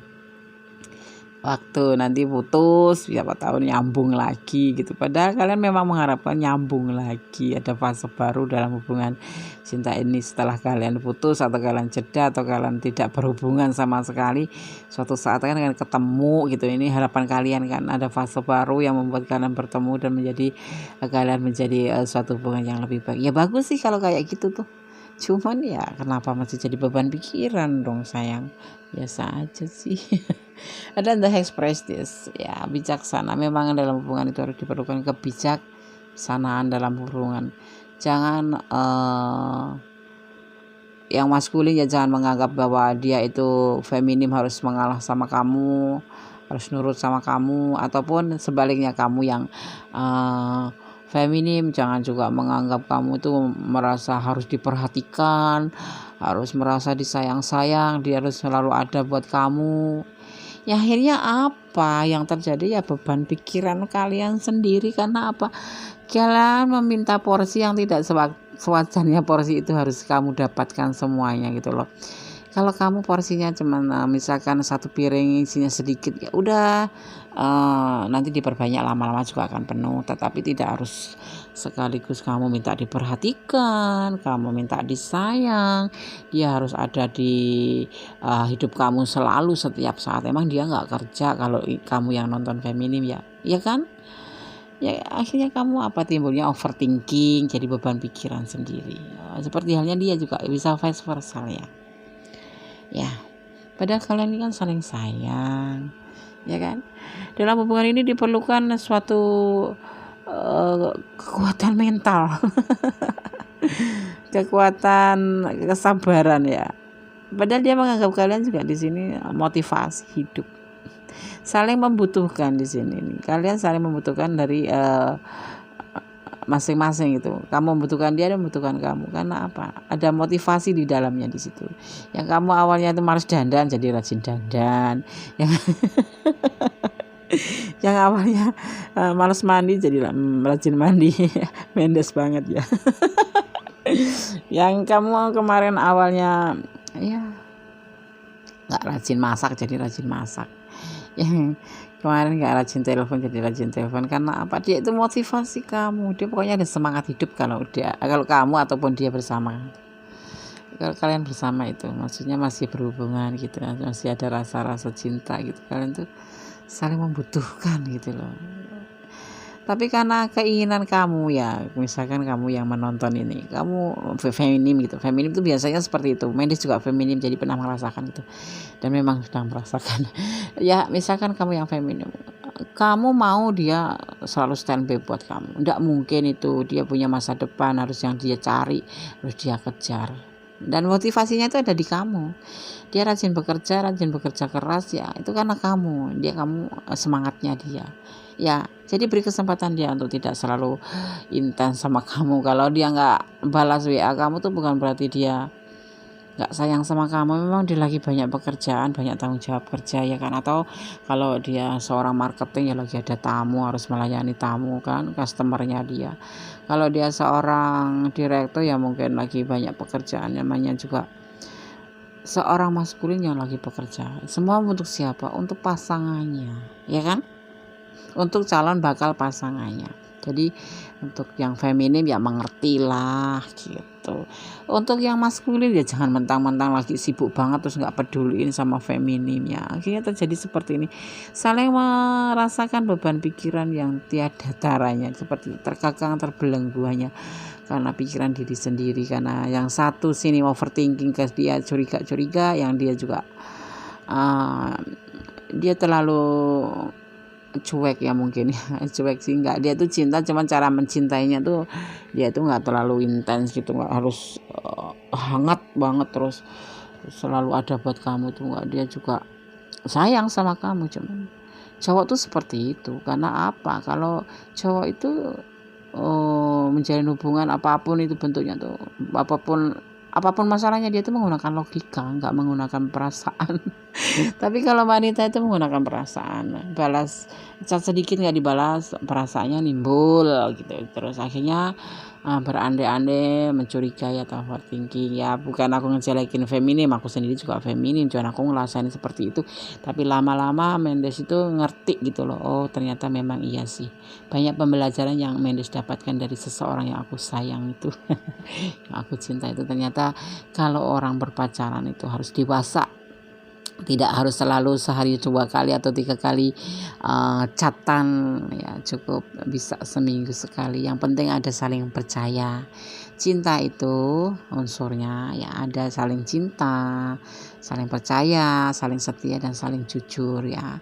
Waktu nanti putus, siapa tahu nyambung lagi gitu. Padahal kalian memang mengharapkan nyambung lagi, ada fase baru dalam hubungan cinta ini setelah kalian putus atau kalian jeda atau kalian tidak berhubungan sama sekali. Suatu saat kan akan ketemu gitu. Ini harapan kalian kan, ada fase baru yang membuat kalian bertemu dan menjadi kalian menjadi suatu hubungan yang lebih baik. Ya bagus sih kalau kayak gitu tuh. Cuman ya kenapa masih jadi beban pikiran dong sayang? Biasa aja sih. Ada the express this ya, bijaksana. Memang dalam hubungan itu harus diperlukan kebijaksanaan dalam hubungan. Jangan yang maskulin ya jangan menganggap bahwa dia itu feminim harus mengalah sama kamu, harus nurut sama kamu, ataupun sebaliknya kamu yang feminim jangan juga menganggap kamu itu merasa harus diperhatikan, harus merasa disayang-sayang, dia harus selalu ada buat kamu. Ya akhirnya apa yang terjadi? Ya beban pikiran kalian sendiri. Karena apa? Kalian meminta porsi yang tidak sewajarnya. Porsi itu harus kamu dapatkan semuanya gitu loh. Kalau kamu porsinya cuma misalkan satu piring isinya sedikit, ya udah nanti diperbanyak, lama-lama juga akan penuh. Tetapi tidak harus sekaligus kamu minta diperhatikan, kamu minta disayang, dia harus ada di hidup kamu selalu setiap saat. Emang dia nggak kerja kalau kamu yang nonton feminim ya kan? Ya akhirnya kamu apa timbulnya overthinking, jadi beban pikiran sendiri. Seperti halnya dia juga bisa vice versa ya. Padahal kalian ini kan saling sayang, ya kan? Dalam hubungan ini diperlukan suatu kekuatan mental, kekuatan kesabaran ya. Padahal dia menganggap kalian juga di sini motivasi hidup, saling membutuhkan di sini. Kalian saling membutuhkan dari masing-masing itu. Kamu membutuhkan dia, dia membutuhkan kamu. Karena apa? Ada motivasi di dalamnya di situ. Yang kamu awalnya itu malas dandan jadi rajin dandan. Yang awalnya malas mandi jadi rajin mandi. Mendes banget ya. Yang kamu kemarin awalnya ya nggak rajin masak jadi rajin masak. Yang kemarin nggak rajin telepon jadi rajin telepon. Karena apa? Dia itu motivasi kamu. Dia pokoknya ada semangat hidup kalau kamu ataupun dia bersama. Kalau kalian bersama itu maksudnya masih berhubungan gitu, masih ada rasa-rasa cinta gitu, kalian tuh saling membutuhkan gitu loh. Tapi karena keinginan kamu ya, misalkan kamu yang menonton ini, kamu feminim gitu. Feminim itu biasanya seperti itu. Mendes juga feminim, jadi pernah merasakan itu. Dan memang sedang merasakan. Ya, misalkan kamu yang feminim, kamu mau dia selalu standby buat kamu. Nggak mungkin itu, dia punya masa depan harus yang dia cari, harus dia kejar. Dan motivasinya itu ada di kamu. Dia rajin bekerja keras ya, itu karena kamu semangatnya dia. Ya, jadi beri kesempatan dia untuk tidak selalu intens sama kamu. Kalau dia nggak balas WA kamu tuh bukan berarti dia nggak sayang sama kamu. Memang dia lagi banyak pekerjaan, banyak tanggung jawab kerja ya kan. Atau kalau dia seorang marketing ya lagi ada tamu, harus melayani tamu kan, customernya dia. Kalau dia seorang direktur ya mungkin lagi banyak pekerjaan. Namanya juga seorang maskulin yang lagi bekerja. Semua untuk siapa? Untuk pasangannya, ya kan? Untuk calon bakal pasangannya. Jadi untuk yang feminim ya mengertilah gitu. Untuk yang maskulin ya jangan mentang-mentang lagi sibuk banget terus nggak peduliin sama feminimnya. Akhirnya terjadi seperti ini. Saling merasakan beban pikiran yang tiada taranya, seperti terkekang terbelenggu hanya karena pikiran diri sendiri. Karena yang satu sini overthinking, ke dia curiga-curiga, yang dia juga dia terlalu cuek ya mungkin ya. Cuek sih enggak, dia tuh cinta cuman cara mencintainya tuh dia tuh nggak terlalu intens gitu, nggak harus hangat banget terus selalu ada buat kamu tuh enggak. Dia juga sayang sama kamu, cuman cowok tuh seperti itu. Karena apa, kalau cowok itu menjalin hubungan apapun itu bentuknya tuh, apapun masalahnya, dia tuh menggunakan logika, nggak menggunakan perasaan. Tapi kalau wanita itu menggunakan perasaan, balas cat sedikit nggak dibalas, perasaannya nimbul gitu, terus akhirnya berandai-andai, mencurigai atau overthinking. Ya bukan aku ngejelekin feminim, aku sendiri juga feminim, cuman aku ngerasain seperti itu. Tapi lama-lama Mendes itu ngerti gitu loh, oh ternyata memang iya sih, banyak pembelajaran yang Mendes dapatkan dari seseorang yang aku sayang itu. Yang aku cinta itu, ternyata kalau orang berpacaran itu harus dewasa, tidak harus selalu sehari 2 kali atau 3 kali chatan, ya cukup bisa seminggu sekali. Yang penting ada saling percaya. Cinta itu unsurnya ya ada saling cinta, saling percaya, saling setia, dan saling jujur ya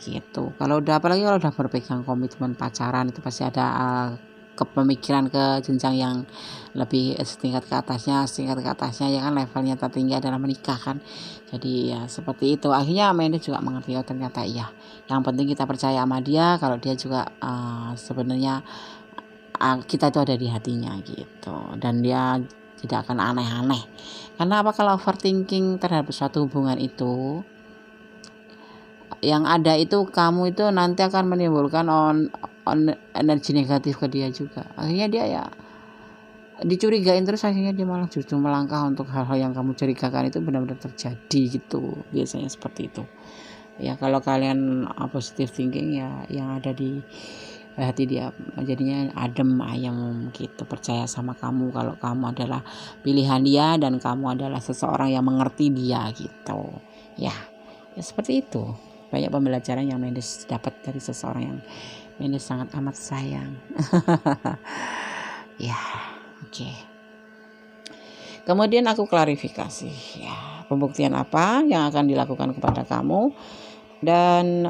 gitu. Apalagi kalau udah berpegang komitmen pacaran, itu pasti ada kepemikiran ke jenjang yang lebih setingkat ke atasnya ya kan, levelnya tertinggi adalah menikah kan. Jadi ya seperti itu, akhirnya Mendes juga mengerti, oh ternyata iya, yang penting kita percaya sama dia, kalau dia juga sebenarnya kita itu ada di hatinya gitu, dan dia tidak akan aneh-aneh. Karena apa, kalau overthinking terhadap suatu hubungan itu, yang ada itu kamu itu nanti akan menimbulkan energi negatif ke dia juga. Akhirnya dia ya dicurigain terus, akhirnya dia malah justru melangkah untuk hal-hal yang kamu curigakan itu benar-benar terjadi gitu. Biasanya seperti itu. Ya kalau kalian positive thinking, ya yang ada di hati dia jadinya adem ayem gitu, percaya sama kamu kalau kamu adalah pilihan dia dan kamu adalah seseorang yang mengerti dia gitu. Ya seperti itu. Banyak pembelajaran yang Mendes dapat dari seseorang yang Mendes sangat amat sayang. Ya, oke. Kemudian aku klarifikasi ya, pembuktian apa yang akan dilakukan kepada kamu, dan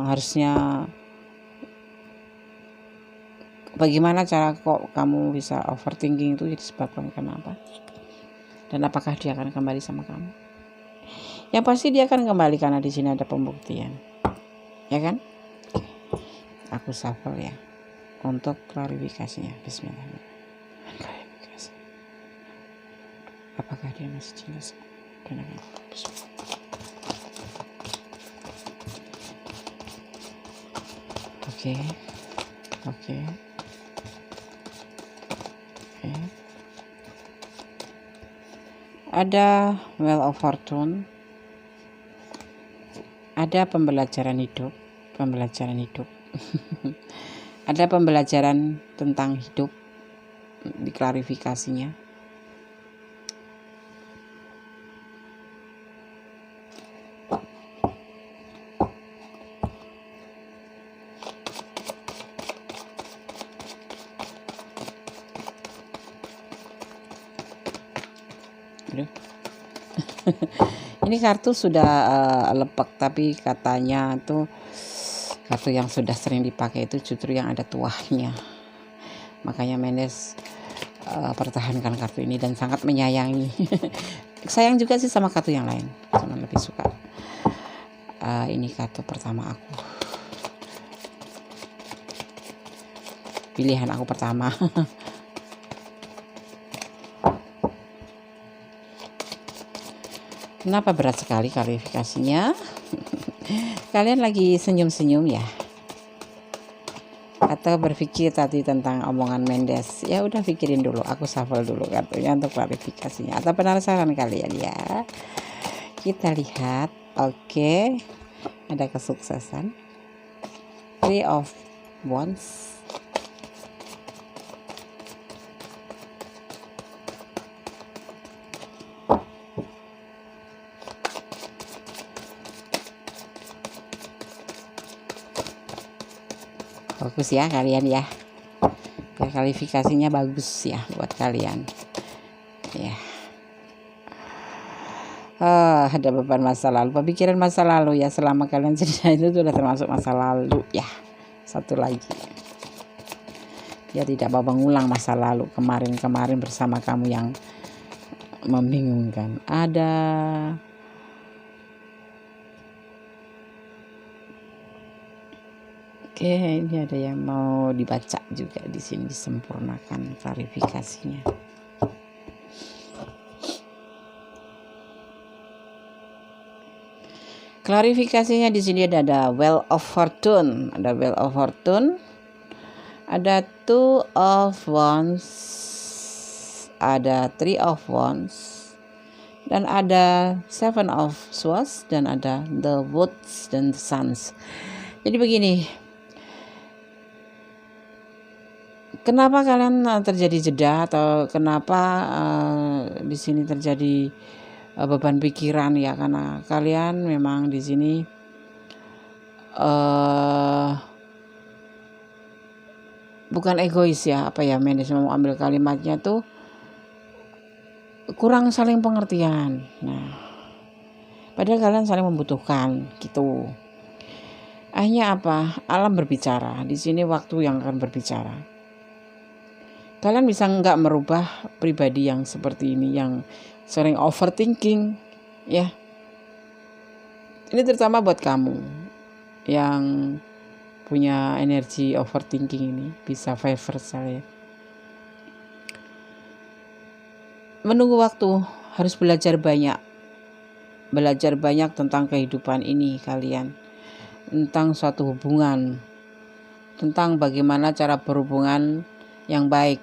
harusnya bagaimana cara kok kamu bisa overthinking itu disebabkan kenapa, dan apakah dia akan kembali sama kamu. Yang pasti dia akan kembali karena di sini ada pembuktian, ya kan? Aku shuffle ya untuk klarifikasinya. Bismillahirrahmanirrahim. Klarifikasi. Apakah dia masih cinta sama kamu? Oke. Ada Wheel of Fortune. Ada pembelajaran hidup. Ada pembelajaran tentang hidup di klarifikasinya. Ini kartu sudah lepek, tapi katanya tuh kartu yang sudah sering dipakai itu justru yang ada tuahnya. Makanya Mendes pertahankan kartu ini dan sangat menyayangi. Sayang juga sih sama kartu yang lain, cuma lebih suka ini kartu pertama aku. Pilihan aku pertama. Kenapa berat sekali klarifikasinya? Kalian lagi senyum-senyum ya? Atau berpikir tadi tentang omongan Mendes? Ya udah pikirin dulu, aku shuffle dulu kartunya untuk klarifikasinya. Atau penasaran kalian ya? Kita lihat. Oke. Ada kesuksesan. 3 of Wands. Bagus ya kalian ya. Klarifikasinya bagus ya buat kalian. Ya. Ada beban masa lalu, pemikiran masa lalu ya, selama kalian cerita itu sudah termasuk masa lalu ya. Satu lagi, ya tidak mau mengulang masa lalu kemarin bersama kamu yang membingungkan. Oke, ini ada yang mau dibaca juga di sini, disempurnakan klarifikasinya. Klarifikasinya di sini ada Wheel of Fortune, ada Two of Wands, ada Three of Wands, dan ada Seven of Swords, dan ada The Woods dan The Suns. Jadi begini, kenapa kalian terjadi jeda, atau kenapa di sini terjadi beban pikiran ya, karena kalian memang di sini bukan egois ya, manajemen mau ambil kalimatnya tuh kurang saling pengertian. Nah, padahal kalian saling membutuhkan gitu. Akhirnya apa? Alam berbicara. Di sini waktu yang akan berbicara. Kalian bisa nggak merubah pribadi yang seperti ini, yang sering overthinking ya. Ini terutama buat kamu yang punya energi overthinking ini, bisa reverse ya. Menunggu waktu, harus belajar banyak tentang kehidupan ini kalian, tentang suatu hubungan, tentang bagaimana cara berhubungan yang baik,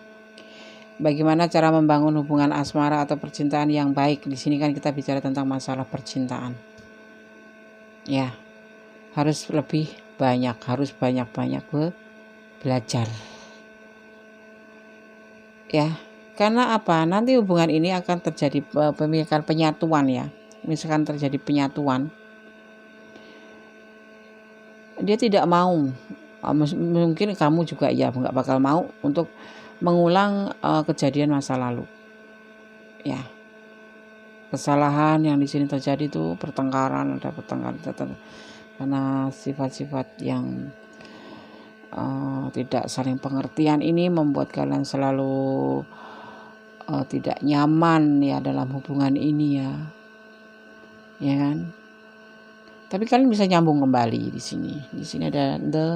bagaimana cara membangun hubungan asmara atau percintaan yang baik. Di sini kan kita bicara tentang masalah percintaan. Ya, harus lebih banyak, harus banyak-banyak belajar. Ya, karena apa? Nanti hubungan ini akan terjadi penyatuan ya. Misalkan terjadi penyatuan, dia tidak mau, mungkin kamu juga ya nggak bakal mau untuk mengulang kejadian masa lalu ya. Kesalahan yang di sini terjadi itu pertengkaran karena sifat-sifat yang tidak saling pengertian ini membuat kalian selalu tidak nyaman ya dalam hubungan ini ya kan. Tapi kalian bisa nyambung kembali di sini. Di sini ada The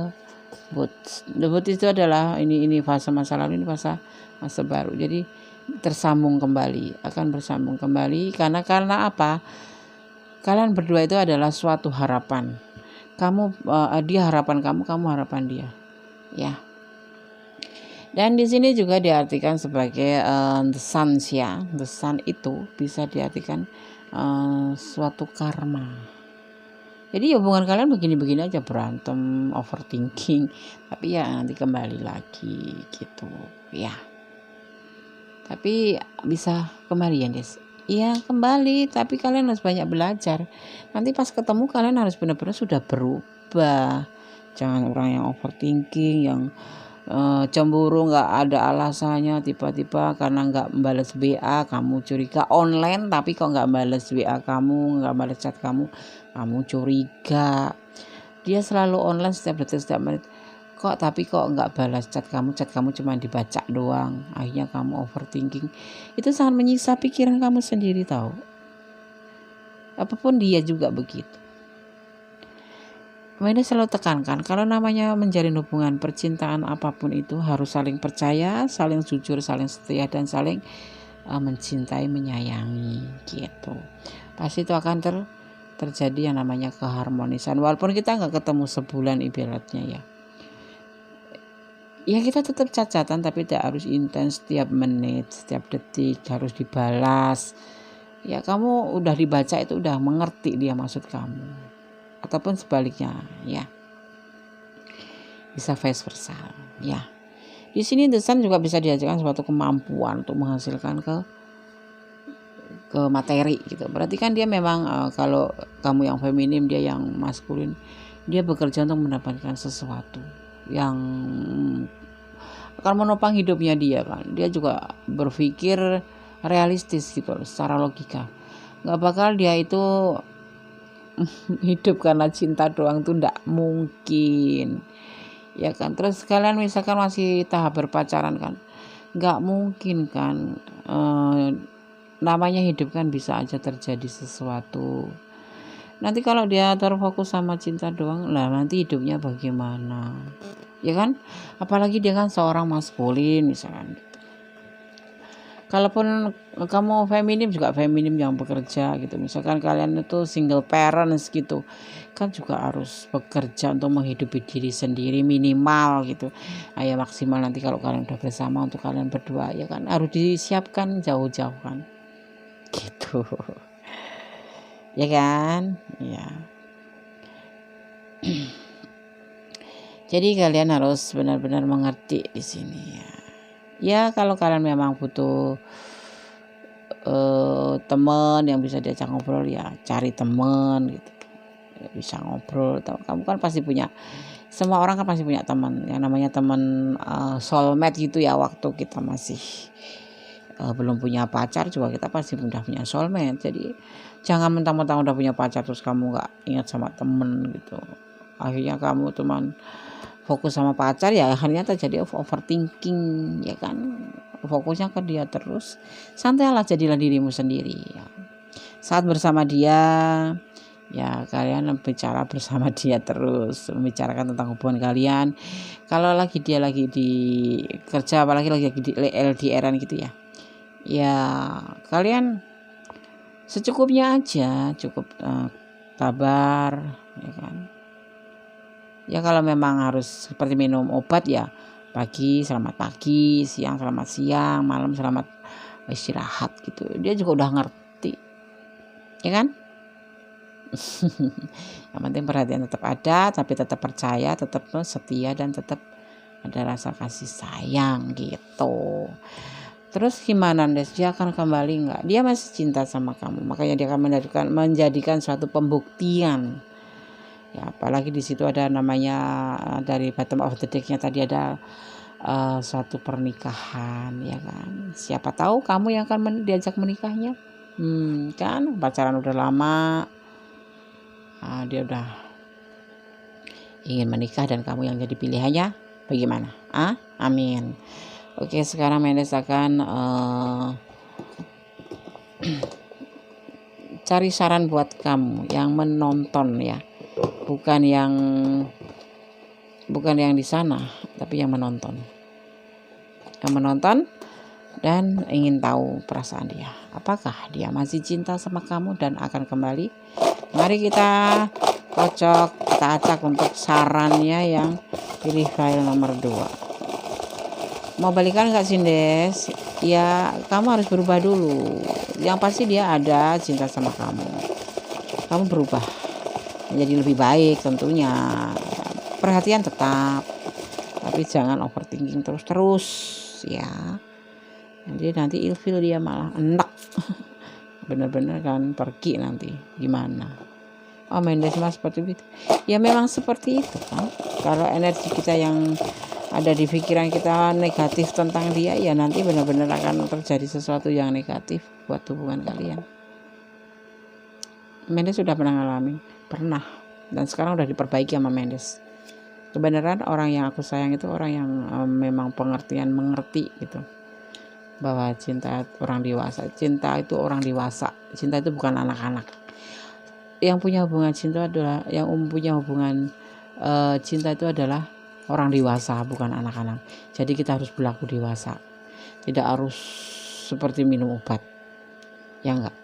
Woods. The Woods itu adalah ini fase masa lalu, ini fase masa baru. Jadi tersambung kembali, akan bersambung kembali karena apa? Kalian berdua itu adalah suatu harapan. Dia harapan kamu harapan dia. Ya. Dan di sini juga diartikan sebagai the sun ya. The sun itu bisa diartikan suatu karma. Jadi hubungan kalian begini-begini aja, berantem, overthinking, tapi ya nanti kembali lagi gitu ya. Tapi bisa kembali ya Des. Iya kembali, tapi kalian harus banyak belajar. Nanti pas ketemu kalian harus benar-benar sudah berubah. Jangan orang yang overthinking, yang cemburu nggak ada alasannya, tiba-tiba karena nggak membalas WA kamu curiga, online tapi kok nggak balas WA kamu, nggak balas chat kamu curiga. Dia selalu online setiap detik setiap menit, kok nggak balas chat kamu cuma dibaca doang. Akhirnya kamu overthinking. Itu sangat menyiksa pikiran kamu sendiri tahu. Apapun dia juga begitu. Ini selalu tekankan, kalau namanya menjalin hubungan percintaan apapun itu harus saling percaya, saling jujur, saling setia, dan saling mencintai, menyayangi gitu. Pasti itu akan terjadi yang namanya keharmonisan. Walaupun kita nggak ketemu sebulan ibaratnya ya. Ya kita tetap cacatan, tapi tidak harus intens setiap menit, setiap detik harus dibalas. Ya kamu udah dibaca itu udah mengerti dia maksud kamu. Ataupun sebaliknya ya, bisa vice versa ya. Di sini The Sun juga bisa diajarkan suatu kemampuan untuk menghasilkan ke materi gitu. Berarti kan dia memang kalau kamu yang feminim, dia yang maskulin, dia bekerja untuk mendapatkan sesuatu yang akan menopang hidupnya dia kan. Dia juga berpikir realistis gitu secara logika. nggak bakal dia itu hidup karena cinta doang, tuh nggak mungkin, ya kan. Terus kalian misalkan masih tahap berpacaran kan, nggak mungkin kan, namanya hidup kan bisa aja terjadi sesuatu. Nanti kalau dia terfokus sama cinta doang lah, nanti hidupnya bagaimana, ya kan. Apalagi dia kan seorang maskulin misalkan. Kalaupun kamu feminim juga feminim yang bekerja gitu, misalkan kalian itu single parents gitu kan, juga harus bekerja untuk menghidupi diri sendiri minimal gitu. Ya maksimal nanti kalau kalian udah bersama untuk kalian berdua, ya kan harus disiapkan jauh-jauh kan gitu. Ya kan, ya. Jadi kalian harus benar-benar mengerti di sini ya. Ya kalau kalian memang butuh teman yang bisa diajak ngobrol, ya cari teman gitu, bisa ngobrol. Kamu kan pasti punya, semua orang kan pasti punya teman yang namanya teman soulmate gitu ya. Waktu kita masih belum punya pacar juga kita pasti udah punya soulmate. Jadi jangan mentang-mentang udah punya pacar terus kamu nggak ingat sama temen gitu. Akhirnya kamu cuman fokus sama pacar, ya akhirnya terjadi overthinking, ya kan. Fokusnya ke dia terus, santailah, jadilah dirimu sendiri ya. Saat bersama dia ya kalian bicara bersama dia terus, membicarakan tentang hubungan kalian. Kalau lagi dia lagi di kerja, apalagi lagi di LDR-an gitu ya, ya kalian secukupnya aja, cukup kabar, ya kan. Ya kalau memang harus seperti minum obat ya pagi selamat pagi, siang selamat siang, malam selamat istirahat gitu. Dia juga udah ngerti, ya kan. Yang penting perhatian tetap ada, tapi tetap percaya, tetap setia, dan tetap ada rasa kasih sayang gitu. Terus gimana Des, dia akan kembali nggak? Dia masih cinta sama kamu, makanya dia akan menjadikan suatu pembuktian. Ya, apalagi di situ ada namanya dari bottom of the deck-nya tadi ada suatu pernikahan, ya kan. Siapa tahu kamu yang akan diajak menikahnya, kan pacaran udah lama, dia udah ingin menikah dan kamu yang jadi pilihannya, bagaimana? Amin. Oke, sekarang Mendes akan cari saran buat kamu yang menonton ya, bukan yang di sana, tapi yang menonton dan ingin tahu perasaan dia. Apakah dia masih cinta sama kamu dan akan kembali? Mari kita kocok, kita acak untuk sarannya yang pilih file nomor 2. Mau balikan gak sih Des? Ya kamu harus berubah dulu. Yang pasti dia ada cinta sama kamu. Kamu berubah menjadi lebih baik tentunya. Perhatian tetap, tapi jangan overthinking terus ya. Nanti ilfil dia malah enak. Bener-bener kan pergi nanti gimana. Mendes mas seperti itu. Ya memang seperti itu kan. Kalau energi kita yang ada di pikiran kita negatif tentang dia, ya nanti benar-benar akan terjadi sesuatu yang negatif buat hubungan kalian. Mendes sudah pernah ngalamin, pernah, dan sekarang udah diperbaiki sama Mendes. Kebenaran orang yang aku sayang itu orang yang memang mengerti gitu, bahwa cinta orang dewasa, cinta itu orang dewasa, cinta itu bukan anak-anak. Yang punya hubungan cinta adalah cinta itu adalah orang dewasa, bukan anak-anak. Jadi kita harus berlaku dewasa, tidak harus seperti minum obat, ya enggak.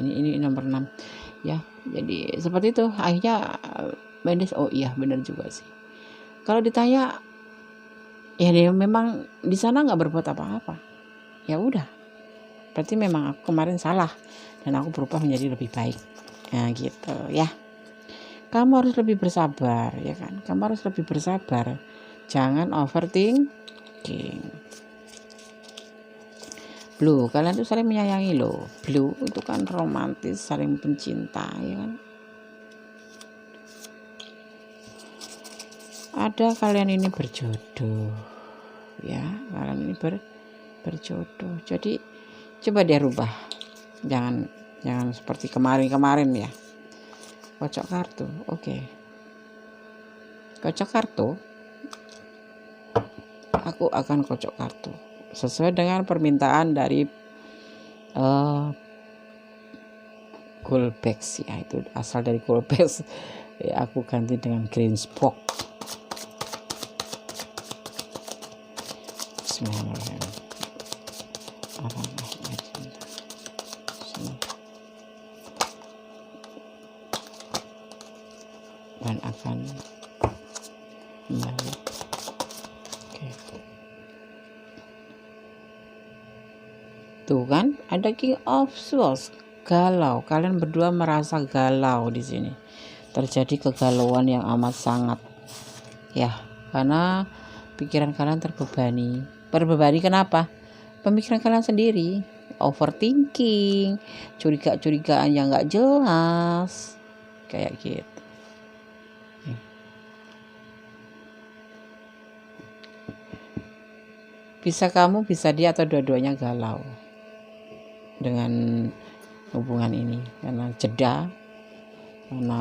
Ini nomor 6 ya. Jadi seperti itu. Akhirnya Mendes, oh iya benar juga sih. Kalau ditanya, ya dia memang di sana nggak berbuat apa-apa. Ya udah, berarti memang aku kemarin salah dan aku berubah menjadi lebih baik. Nah gitu ya. Kamu harus lebih bersabar, ya kan. Kamu harus lebih bersabar. Jangan overthinking. Blue, kalian tuh saling menyayangi loh. Blue itu kan romantis, saling pencinta, ya kan. Ada kalian ini berjodoh, ya. Kalian ini berjodoh. Jadi coba dia rubah. Jangan Jangan seperti kemarin-kemarin ya. Kocok kartu. Oke. Kocok kartu. Aku akan kocok kartu sesuai dengan permintaan dari Goldbacks ya, itu asal dari Goldbacks. Ya, aku ganti dengan Greensburg. Dan akan kembali. Oke. Tuh kan ada King of Swords, galau. Kalian berdua merasa galau di sini. Terjadi kegalauan yang amat sangat ya, karena pikiran kalian terbebani. Terbebani kenapa? Pemikiran kalian sendiri, overthinking, curigaan yang nggak jelas, kayak gitu. Bisa kamu, bisa dia, atau dua-duanya galau dengan hubungan ini karena jeda, karena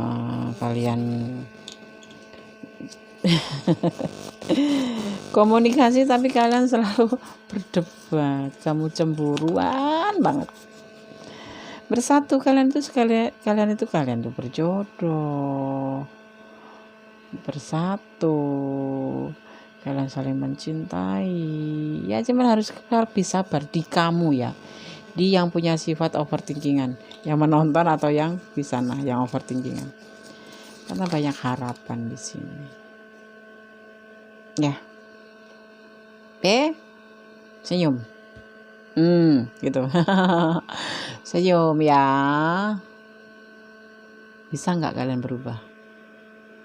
kalian komunikasi tapi kalian selalu berdebat. Kamu cemburuan banget. Bersatu kalian tuh berjodoh, bersatu, kalian saling mencintai ya. Cuman harus lebih sabar di kamu ya, di yang punya sifat overthinkingan, yang menonton atau yang di sana yang overthinkingan, karena banyak harapan di sini ya. Senyum gitu. Senyum ya. Bisa nggak kalian berubah?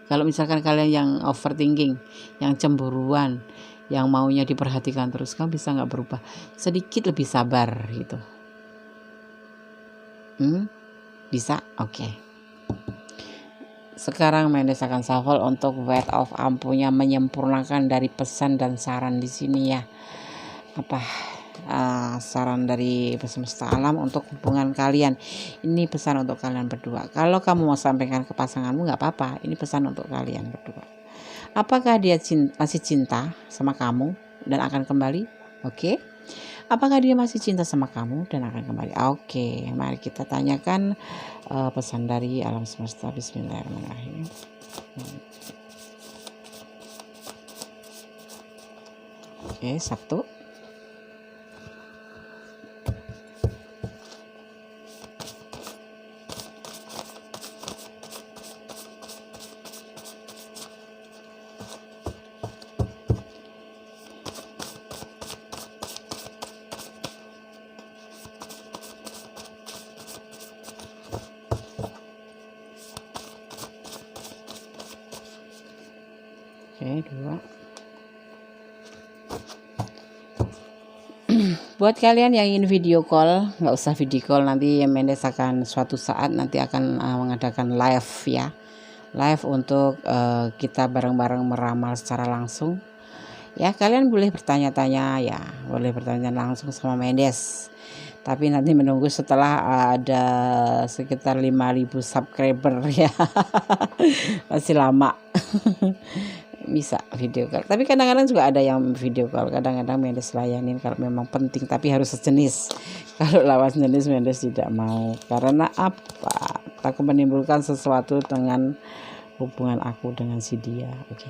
Kalau misalkan kalian yang overthinking, yang cemburuan, yang maunya diperhatikan terus, kamu bisa nggak berubah? Sedikit lebih sabar gitu. Bisa? Oke. Sekarang Mendes akan shuffle untuk Weight of Ampunya, menyempurnakan dari pesan dan saran di sini ya. Saran dari semesta alam untuk hubungan kalian. Ini pesan untuk kalian berdua. Kalau kamu mau sampaikan ke pasanganmu nggak apa-apa. Ini pesan untuk kalian berdua. Apakah dia masih cinta sama kamu dan akan kembali? Oke. Apakah dia masih cinta sama kamu dan akan kembali? Oke. Mari kita tanyakan pesan dari alam semesta. Bismillahirrahmanirrahim. Oke, 1. Oke, 2. Buat kalian yang ingin video call, nggak usah video call, nanti Mendes akan suatu saat nanti akan mengadakan live ya, live untuk kita bareng-bareng meramal secara langsung ya. Kalian boleh bertanya-tanya ya, boleh bertanya langsung sama Mendes, tapi nanti menunggu setelah ada sekitar 5.000 subscriber ya. Masih lama. Bisa video call, tapi kadang-kadang juga ada yang video call, kadang-kadang Mendes layanin kalau memang penting, tapi harus sejenis. Kalau lawan jenis Mendes tidak mau, karena apa? Takut menimbulkan sesuatu dengan hubungan aku dengan si dia. Oke.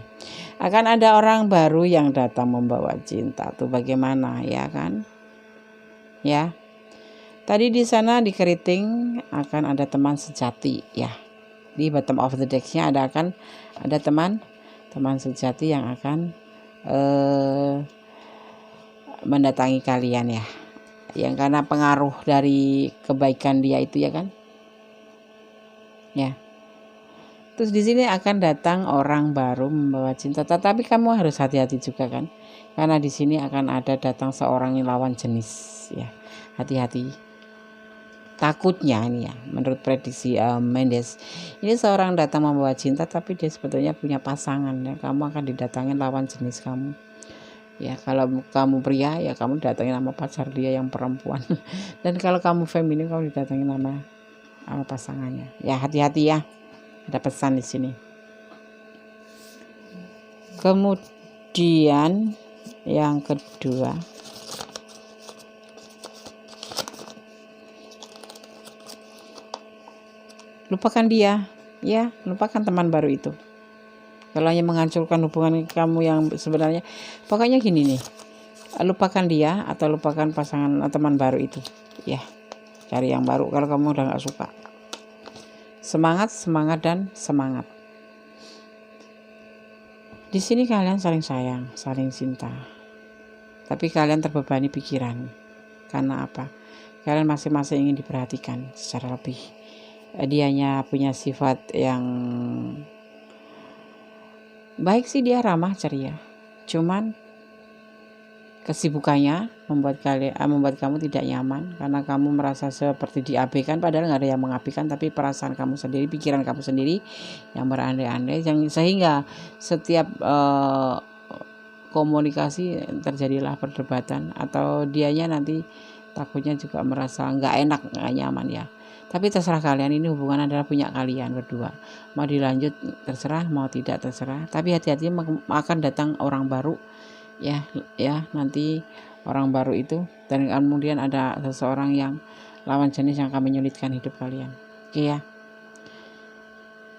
Akan ada orang baru yang datang membawa cinta, tuh bagaimana ya kan? Ya. Tadi di sana di keriting akan ada teman sejati ya. Di bottom of the deck-nya ada teman sejati yang akan mendatangi kalian ya, yang karena pengaruh dari kebaikan dia itu ya kan ya. Terus di sini akan datang orang baru membawa cinta, tetapi kamu harus hati-hati juga kan, karena di sini akan ada datang seorang yang lawan jenis ya. Hati-hati. Takutnya ini ya, menurut prediksi Mendes, ini seorang datang membawa cinta tapi dia sebetulnya punya pasangan ya. Kamu akan didatangin lawan jenis kamu ya. Kalau kamu pria ya kamu didatangin sama pacar dia yang perempuan. Dan kalau kamu feminin kamu didatangin sama sama pasangannya. Ya hati-hati ya. Ada pesan di sini. Kemudian yang kedua, lupakan dia, ya, lupakan teman baru itu. Kalau hanya menghancurkan hubungan kamu yang sebenarnya, pokoknya gini nih, lupakan dia atau lupakan pasangan teman baru itu, ya, cari yang baru kalau kamu udah nggak suka. Semangat dan semangat. Di sini kalian saling sayang, saling cinta. Tapi kalian terbebani pikiran. Karena apa? Kalian masing-masing ingin diperhatikan secara lebih. Dianya punya sifat yang baik sih, dia ramah, ceria. Cuman kesibukannya membuat kamu tidak nyaman karena kamu merasa seperti diabaikan, padahal nggak ada yang mengabaikan, tapi perasaan kamu sendiri, pikiran kamu sendiri yang berandai-andai, sehingga setiap komunikasi terjadilah perdebatan, atau dianya nanti takutnya juga merasa nggak enak, nggak nyaman ya. Tapi terserah kalian, ini hubungan adalah punya kalian berdua. Mau dilanjut terserah, mau tidak terserah. Tapi hati-hati, akan datang orang baru ya nanti orang baru itu, dan kemudian ada seseorang yang lawan jenis yang akan menyulitkan hidup kalian. Oke ya.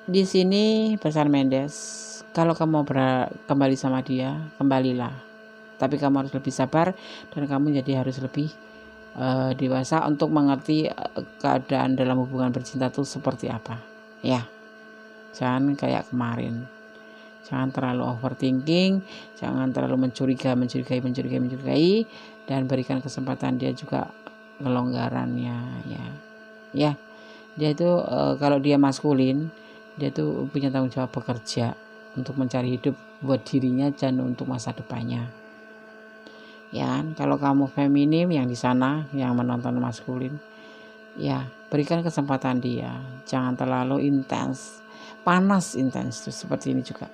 Di sini pesan Mendes, kalau kamu mau kembali sama dia, kembalilah. Tapi kamu harus lebih sabar dan kamu jadi harus lebih dewasa untuk mengerti keadaan dalam hubungan bercinta itu seperti apa. Ya. Jangan kayak kemarin. Jangan terlalu overthinking, jangan terlalu mencurigai, dan berikan kesempatan dia juga kelonggarannya ya. Dia itu kalau dia maskulin, dia tuh punya tanggung jawab bekerja untuk mencari hidup buat dirinya dan untuk masa depannya. Ya, kalau kamu feminim yang di sana yang menonton maskulin, ya berikan kesempatan dia, jangan terlalu intens, panas intens tuh seperti ini juga.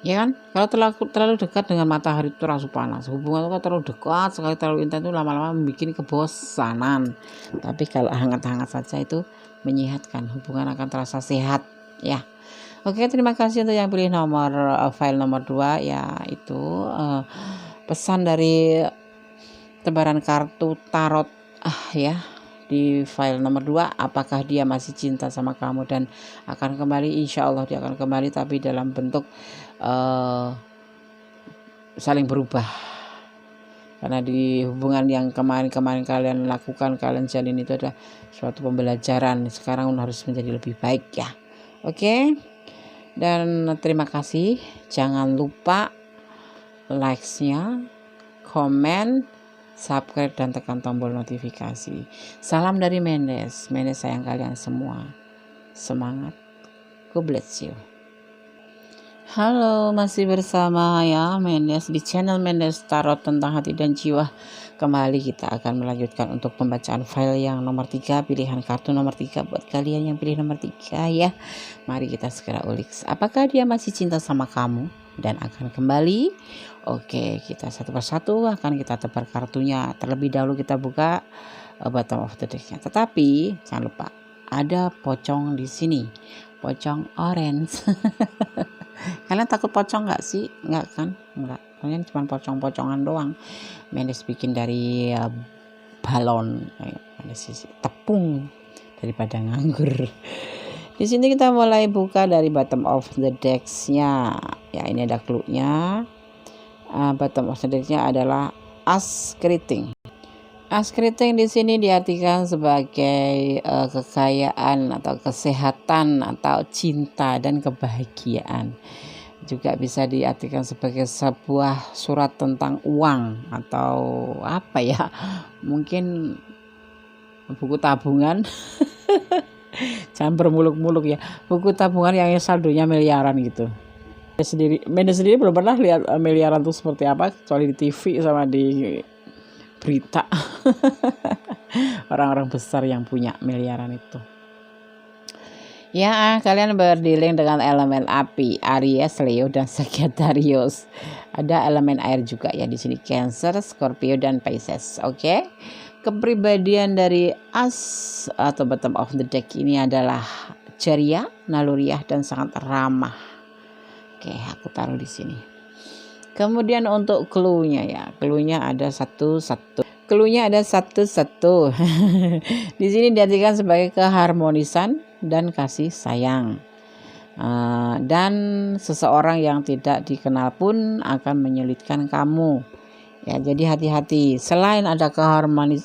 Ya kan, kalau terlalu dekat dengan matahari itu terasa panas. Hubungan itu terlalu dekat sekali, terlalu intens itu lama-lama membuat kebosanan. Tapi kalau hangat-hangat saja itu menyehatkan, hubungan akan terasa sehat ya. Oke, terima kasih untuk yang pilih file nomor 2 ya. Itu pesan dari tebaran kartu tarot ya di file nomor 2. Apakah dia masih cinta sama kamu dan akan kembali? Insya Allah dia akan kembali, tapi dalam bentuk saling berubah. Karena di hubungan yang kemarin kalian lakukan, kalian jalin itu adalah suatu pembelajaran. Sekarang harus menjadi lebih baik ya. Oke. Dan terima kasih. Jangan lupa likes-nya, komen, subscribe, dan tekan tombol notifikasi. Salam dari Mendes. Mendes sayang kalian semua. Semangat. God bless you. Halo, masih bersama ya Mendes di channel Mendes Tarot tentang hati dan jiwa. Kembali kita akan melanjutkan untuk pembacaan file yang nomor 3, pilihan kartu nomor 3 buat kalian yang pilih nomor 3 ya. Mari kita segera ulik. Apakah dia masih cinta sama kamu dan akan kembali? Oke, kita satu persatu akan kita tebar kartunya. Terlebih dahulu kita buka bottom of the deck-nya. Tetapi jangan lupa ada pocong di sini. Pocong orange. Kalian takut pocong nggak sih? Nggak kan? Nggak. Kalian cuma pocong-pocongan doang. Mendes bikin dari balon, tepung daripada nganggur. Di sini kita mulai buka dari bottom of the decks-nya. Ya, ini ada clue-nya. Bottom of the deck-nya adalah As Keriting. As Keriting di sini diartikan sebagai kekayaan atau kesehatan atau cinta dan kebahagiaan. Juga bisa diartikan sebagai sebuah surat tentang uang atau apa ya? Mungkin buku tabungan. Jangan bermuluk-muluk ya. Buku tabungan yang saldonya miliaran gitu. Mendes sendiri belum pernah lihat miliaran itu seperti apa, kecuali di TV sama di berita. Orang-orang besar yang punya miliaran itu. Ya, kalian berdealing dengan elemen api, Aries, Leo, dan Sagittarius. Ada elemen air juga ya di sini, Cancer, Scorpio, dan Pisces. Oke. kepribadian dari as atau bottom of the deck ini adalah ceria, naluriah, dan sangat ramah. Oke, aku taruh di sini. Kemudian untuk clue-nya ya, clue-nya ada satu. Di sini diartikan sebagai keharmonisan dan kasih sayang. Dan seseorang yang tidak dikenal pun akan menyulitkan kamu. Ya, jadi hati-hati. Selain ada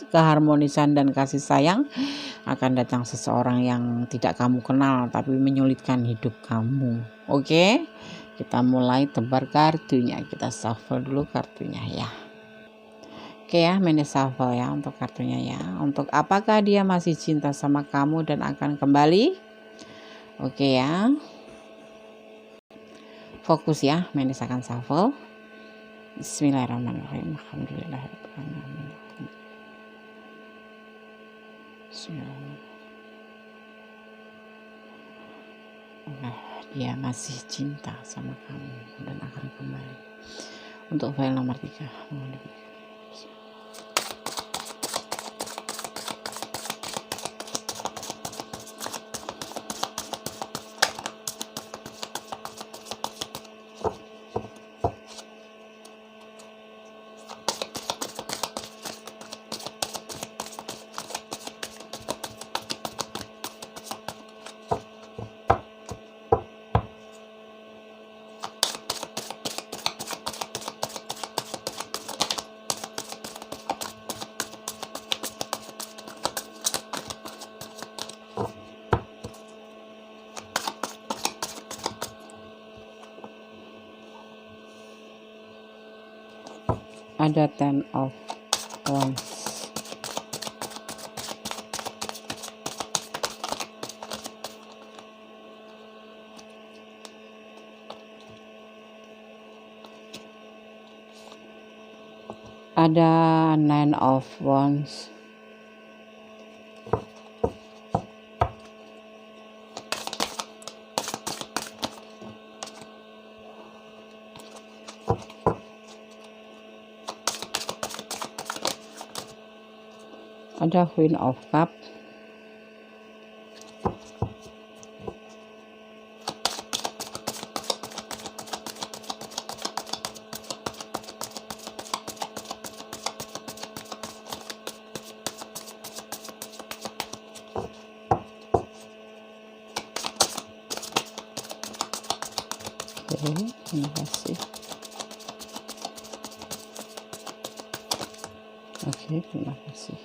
keharmonisan dan kasih sayang, akan datang seseorang yang tidak kamu kenal tapi menyulitkan hidup kamu. Oke, kita mulai tebar kartunya. Kita shuffle dulu kartunya ya. Oke ya, main shuffle ya untuk kartunya ya. Untuk apakah dia masih cinta sama kamu dan akan kembali? Oke ya. Fokus ya, main akan shuffle. Bismillahirrahmanirrahim. Alhamdulillahirrahmanirrahim. Dia masih cinta sama kamu dan akan kembali. Untuk file nomor 3. Ada 10 of Wands. Ada 9 of Wands. Ada Queen of Cup. Oke, terima kasih. Oke, terima kasih.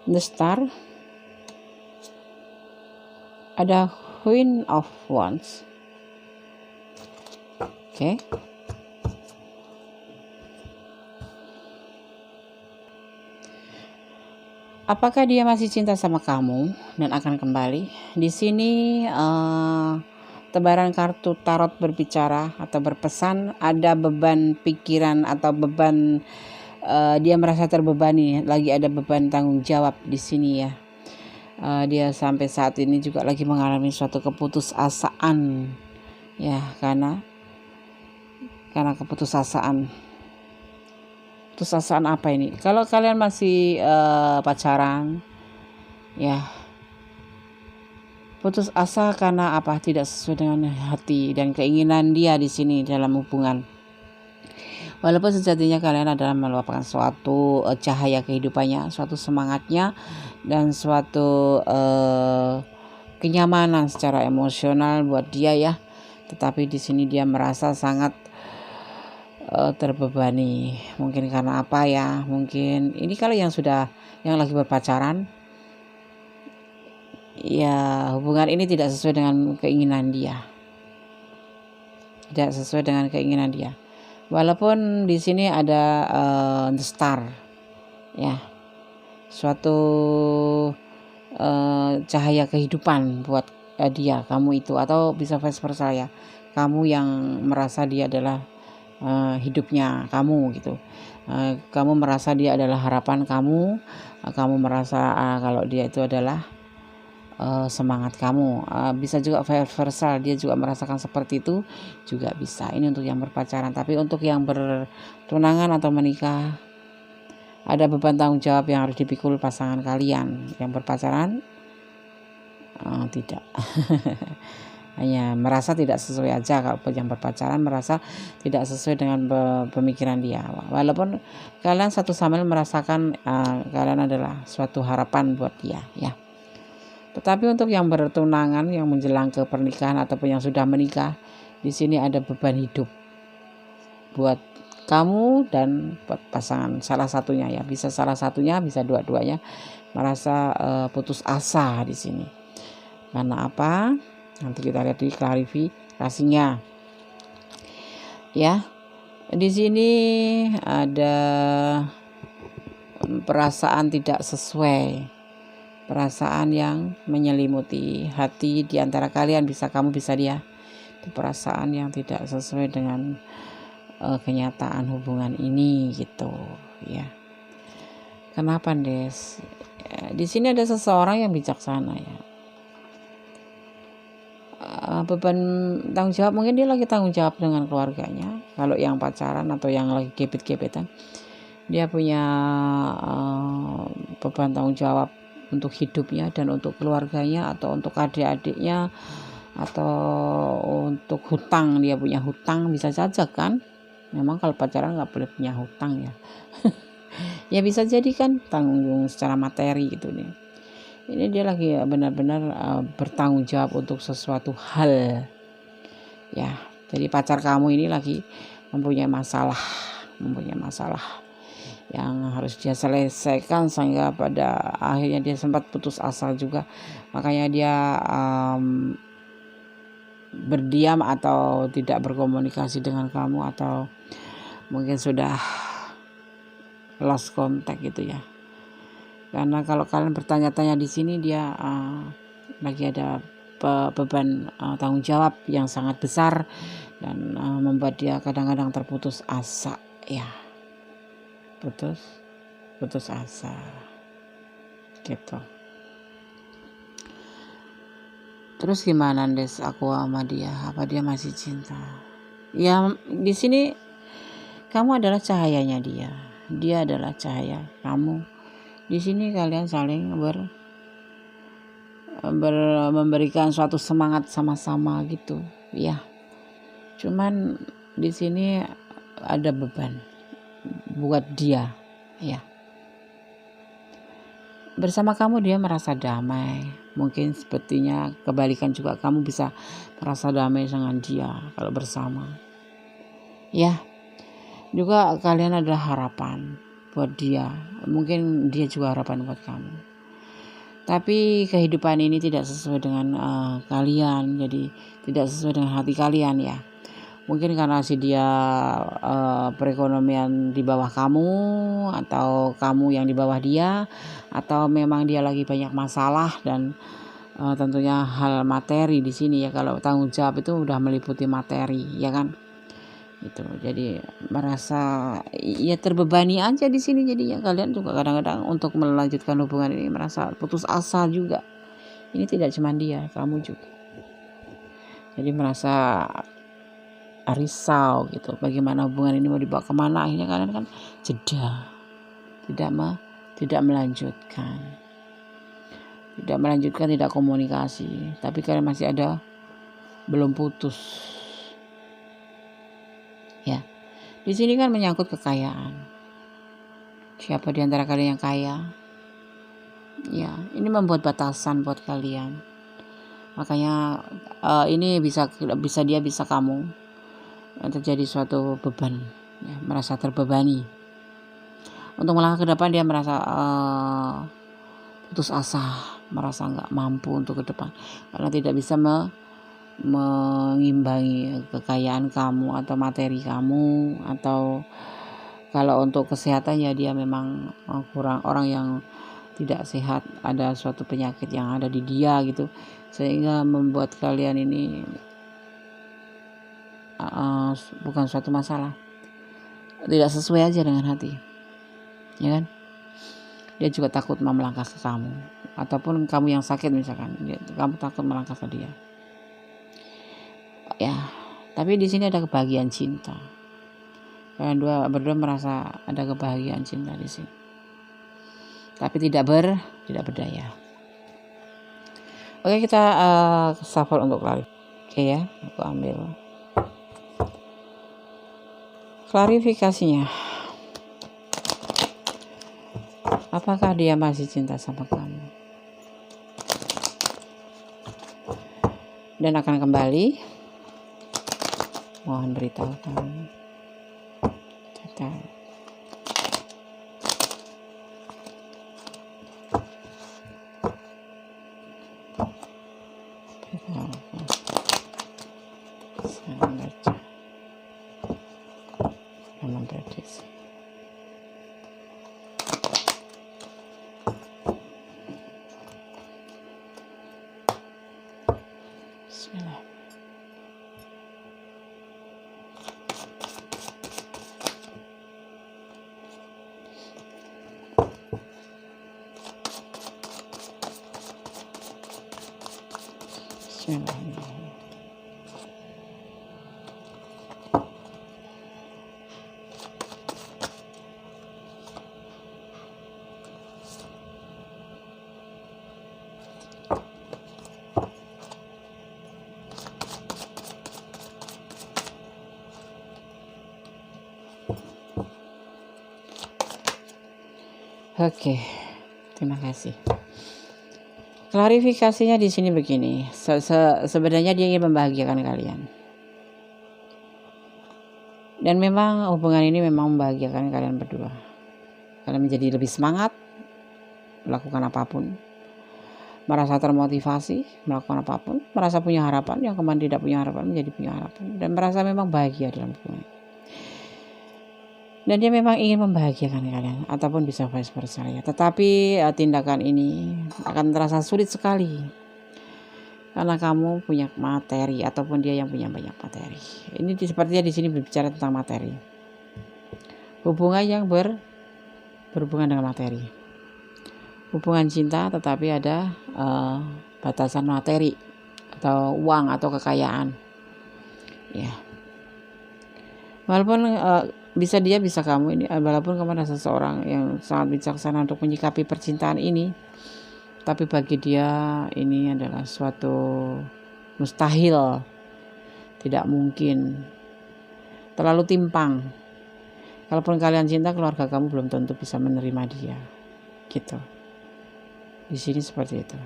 The Star. Ada Queen of Wands. Oke. Apakah dia masih cinta sama kamu dan akan kembali? Di sini tebaran kartu tarot berbicara atau berpesan, ada beban pikiran atau beban dia merasa terbebani, lagi ada beban tanggung jawab di sini ya. Dia sampai saat ini juga lagi mengalami suatu keputusasaan ya, karena keputusasaan apa ini? Kalau kalian masih pacaran ya, putus asa karena apa? Tidak sesuai dengan hati dan keinginan dia di sini dalam hubungan. Walaupun sejatinya kalian adalah meluapkan suatu cahaya kehidupannya, suatu semangatnya, dan suatu kenyamanan secara emosional buat dia ya. Tetapi di sini dia merasa sangat terbebani. Mungkin karena apa ya? Mungkin ini kalau yang lagi berpacaran, ya hubungan ini tidak sesuai dengan keinginan dia. Tidak sesuai dengan keinginan dia. Walaupun di sini ada The Star, ya, suatu cahaya kehidupan buat dia, kamu itu, atau bisa vice versa ya, kamu yang merasa dia adalah hidupnya kamu gitu, kamu merasa dia adalah harapan kamu, kamu merasa kalau dia itu adalah semangat kamu. Bisa juga versa, dia juga merasakan seperti itu juga bisa. Ini untuk yang berpacaran. Tapi untuk yang bertunangan atau menikah, Ada beban tanggung jawab yang harus dipikul pasangan kalian. Yang berpacaran tidak. Hanya merasa tidak sesuai aja. Kalau yang berpacaran merasa tidak sesuai dengan pemikiran dia. Walaupun kalian satu sama lain merasakan kalian adalah suatu harapan buat dia, ya. Tetapi untuk yang bertunangan, yang menjelang ke pernikahan ataupun yang sudah menikah, di sini ada beban hidup buat kamu dan buat pasangan, salah satunya, ya. Bisa salah satunya, bisa dua-duanya merasa putus asa di sini. Karena apa? Nanti kita lihat di klarifikasinya. Ya. Di sini ada perasaan tidak sesuai. Perasaan yang menyelimuti hati di antara kalian, bisa kamu, bisa dia. Itu perasaan yang tidak sesuai dengan kenyataan hubungan ini gitu, ya. Kenapa, Des? Di sini ada seseorang yang bijaksana, ya. Beban tanggung jawab, mungkin dia lagi tanggung jawab dengan keluarganya. Kalau yang pacaran atau yang lagi gebet-gebetan, dia punya beban tanggung jawab untuk hidupnya dan untuk keluarganya, atau untuk adik-adiknya, atau untuk hutang. Dia punya hutang, bisa saja kan. Memang kalau pacaran nggak boleh punya hutang, ya. Ya bisa jadi kan tanggung secara materi gitu nih. Ini dia lagi benar-benar bertanggung jawab untuk sesuatu hal, ya. Jadi pacar kamu ini lagi mempunyai masalah yang harus dia selesaikan, sehingga pada akhirnya dia sempat putus asa juga. Makanya dia berdiam atau tidak berkomunikasi dengan kamu, atau mungkin sudah lost contact gitu, ya. Karena kalau kalian bertanya-tanya di sini, dia lagi ada beban tanggung jawab yang sangat besar dan membuat dia kadang-kadang terputus asa, ya. Putus asa gitu. Terus gimana, Des? Aku sama dia, apa dia masih cinta? Ya, di sini kamu adalah cahayanya dia. Dia adalah cahaya kamu. Di sini kalian saling memberikan suatu semangat sama-sama gitu, ya. Cuman di sini ada beban buat dia, ya. Bersama kamu dia merasa damai. Mungkin sepertinya kebalikan juga, kamu bisa merasa damai dengan dia kalau bersama, ya. Juga kalian adalah harapan buat dia. Mungkin dia juga harapan buat kamu. Tapi kehidupan ini tidak sesuai dengan kalian, jadi tidak sesuai dengan hati kalian, ya. Mungkin karena dia perekonomian di bawah kamu, atau kamu yang di bawah dia, atau memang dia lagi banyak masalah, dan tentunya hal materi di sini, ya. Kalau tanggung jawab itu udah meliputi materi, ya kan? Gitu. Jadi merasa ya terbebani aja di sini, jadinya kalian juga kadang-kadang untuk melanjutkan hubungan ini merasa putus asa juga. Ini tidak cuma dia, kamu juga. Jadi merasa risau gitu, bagaimana hubungan ini mau dibawa kemana. Akhirnya kalian kan jeda, tidak melanjutkan, tidak komunikasi. Tapi kalian masih ada, belum putus, ya. Di sini kan menyangkut kekayaan. Siapa di antara kalian yang kaya? Ya, ini membuat batasan buat kalian. Makanya ini bisa dia, bisa kamu, terjadi suatu beban, ya, merasa terbebani. Untuk melangkah ke depan dia merasa putus asa, merasa nggak mampu untuk ke depan karena tidak bisa mengimbangi kekayaan kamu atau materi kamu. Atau kalau untuk kesehatan, ya dia memang kurang, orang yang tidak sehat, ada suatu penyakit yang ada di dia gitu, sehingga membuat kalian ini bukan suatu masalah, tidak sesuai aja dengan hati, ya kan. Dia juga takut mau melangkah ke kamu, ataupun kamu yang sakit misalkan, kamu takut melangkah ke dia, ya. Tapi di sini ada kebahagiaan cinta. Kalian berdua merasa ada kebahagiaan cinta di sini. tapi tidak berdaya. Oke, kita shuffle untuk klarifikasi. Oke ya, aku ambil klarifikasinya. Apakah dia masih cinta sama kamu dan akan kembali? Mohon beritahu kami. Memprediksi. Bismillah. Bismillahirrahmanirrahim. Oke, terima kasih. Klarifikasinya di sini begini. Sebenarnya dia ingin membahagiakan kalian. Dan memang hubungan ini memang membahagiakan kalian berdua. Kalian menjadi lebih semangat melakukan apapun. Merasa termotivasi melakukan apapun. Merasa punya harapan, yang kemarin tidak punya harapan menjadi punya harapan. Dan merasa memang bahagia dalam hubungan. Dan dia memang ingin membahagiakan kalian, ataupun bisa vice versa ya. Tetapi tindakan ini akan terasa sulit sekali karena kamu punya materi ataupun dia yang punya banyak materi. Ini sepertinya di sini berbicara tentang materi, hubungan yang berhubungan dengan materi, hubungan cinta, tetapi ada batasan materi atau uang atau kekayaan. Ya, walaupun bisa kamu ini, walaupun kamu adalah seseorang yang sangat bijaksana untuk menyikapi percintaan ini, tapi bagi dia ini adalah suatu mustahil, tidak mungkin, terlalu timpang. Kalaupun kalian cinta, keluarga kamu belum tentu bisa menerima dia, gitu. Di sini seperti itu.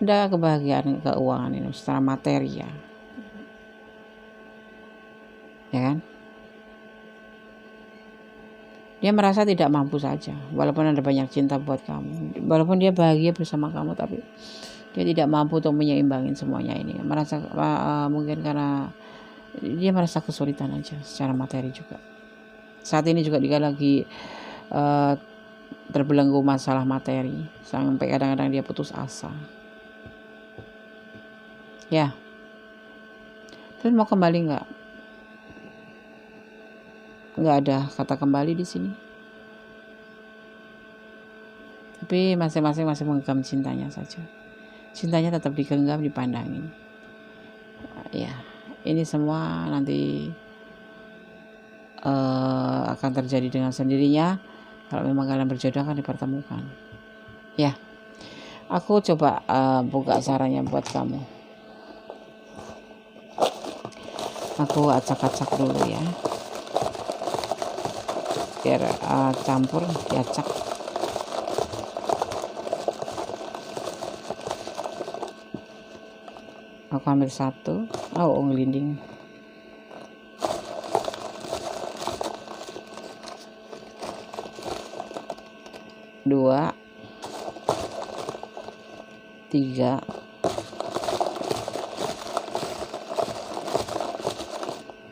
Ada kebahagiaan keuangan ini secara materi ya. Ya kan? Dia merasa tidak mampu saja, walaupun ada banyak cinta buat kamu, walaupun dia bahagia bersama kamu, tapi dia tidak mampu untuk menyeimbangin semuanya ini. Merasa mungkin karena dia merasa kesulitan aja secara materi juga. Saat ini juga dia lagi terbelenggu masalah materi, sampai kadang-kadang dia putus asa. Ya, terus mau kembali nggak? Nggak ada kata kembali di sini. Tapi masing-masing masih menggenggam cintanya saja. Cintanya tetap digenggam, dipandangin. Ya, ini semua nanti akan terjadi dengan sendirinya. Kalau memang kalian berjodoh akan dipertemukan. Ya, aku coba buka sarannya buat kamu. Aku acak-acak dulu ya, biar campur, diacak. Aku ambil satu, ngelinding. Dua, tiga,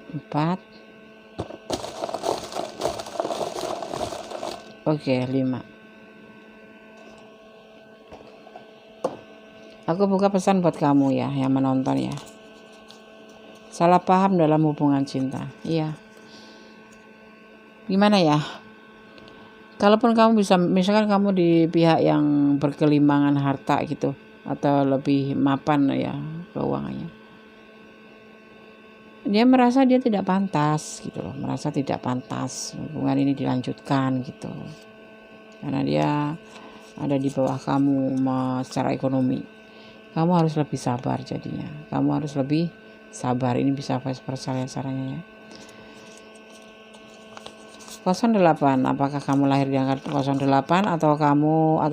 empat, oke, 5. Aku buka pesan buat kamu ya, yang menonton ya. Salah paham dalam hubungan cinta. Iya. Gimana ya? Kalaupun kamu bisa, misalkan kamu di pihak yang berkelimbangan harta gitu, atau lebih mapan ya keuangannya. dia merasa dia tidak pantas gitu loh, merasa tidak pantas hubungan ini dilanjutkan gitu, karena dia ada di bawah kamu secara ekonomi. Kamu harus lebih sabar jadinya, kamu harus lebih sabar. Ini bisa vice versa ya caranya ya. 08, apakah kamu lahir di angka 08 atau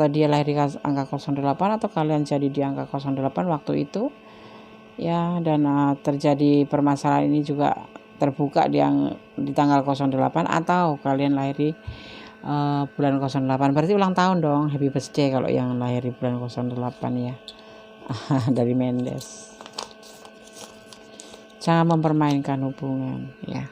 dia lahir di angka 08 atau kalian jadi di angka 08 waktu itu ya, dan terjadi permasalahan ini juga terbuka di tanggal 08 atau kalian lahir di bulan 08, berarti ulang tahun dong, happy birthday kalau yang lahir di bulan 08 ya. Dari Mendes. Jangan mempermainkan hubungan ya.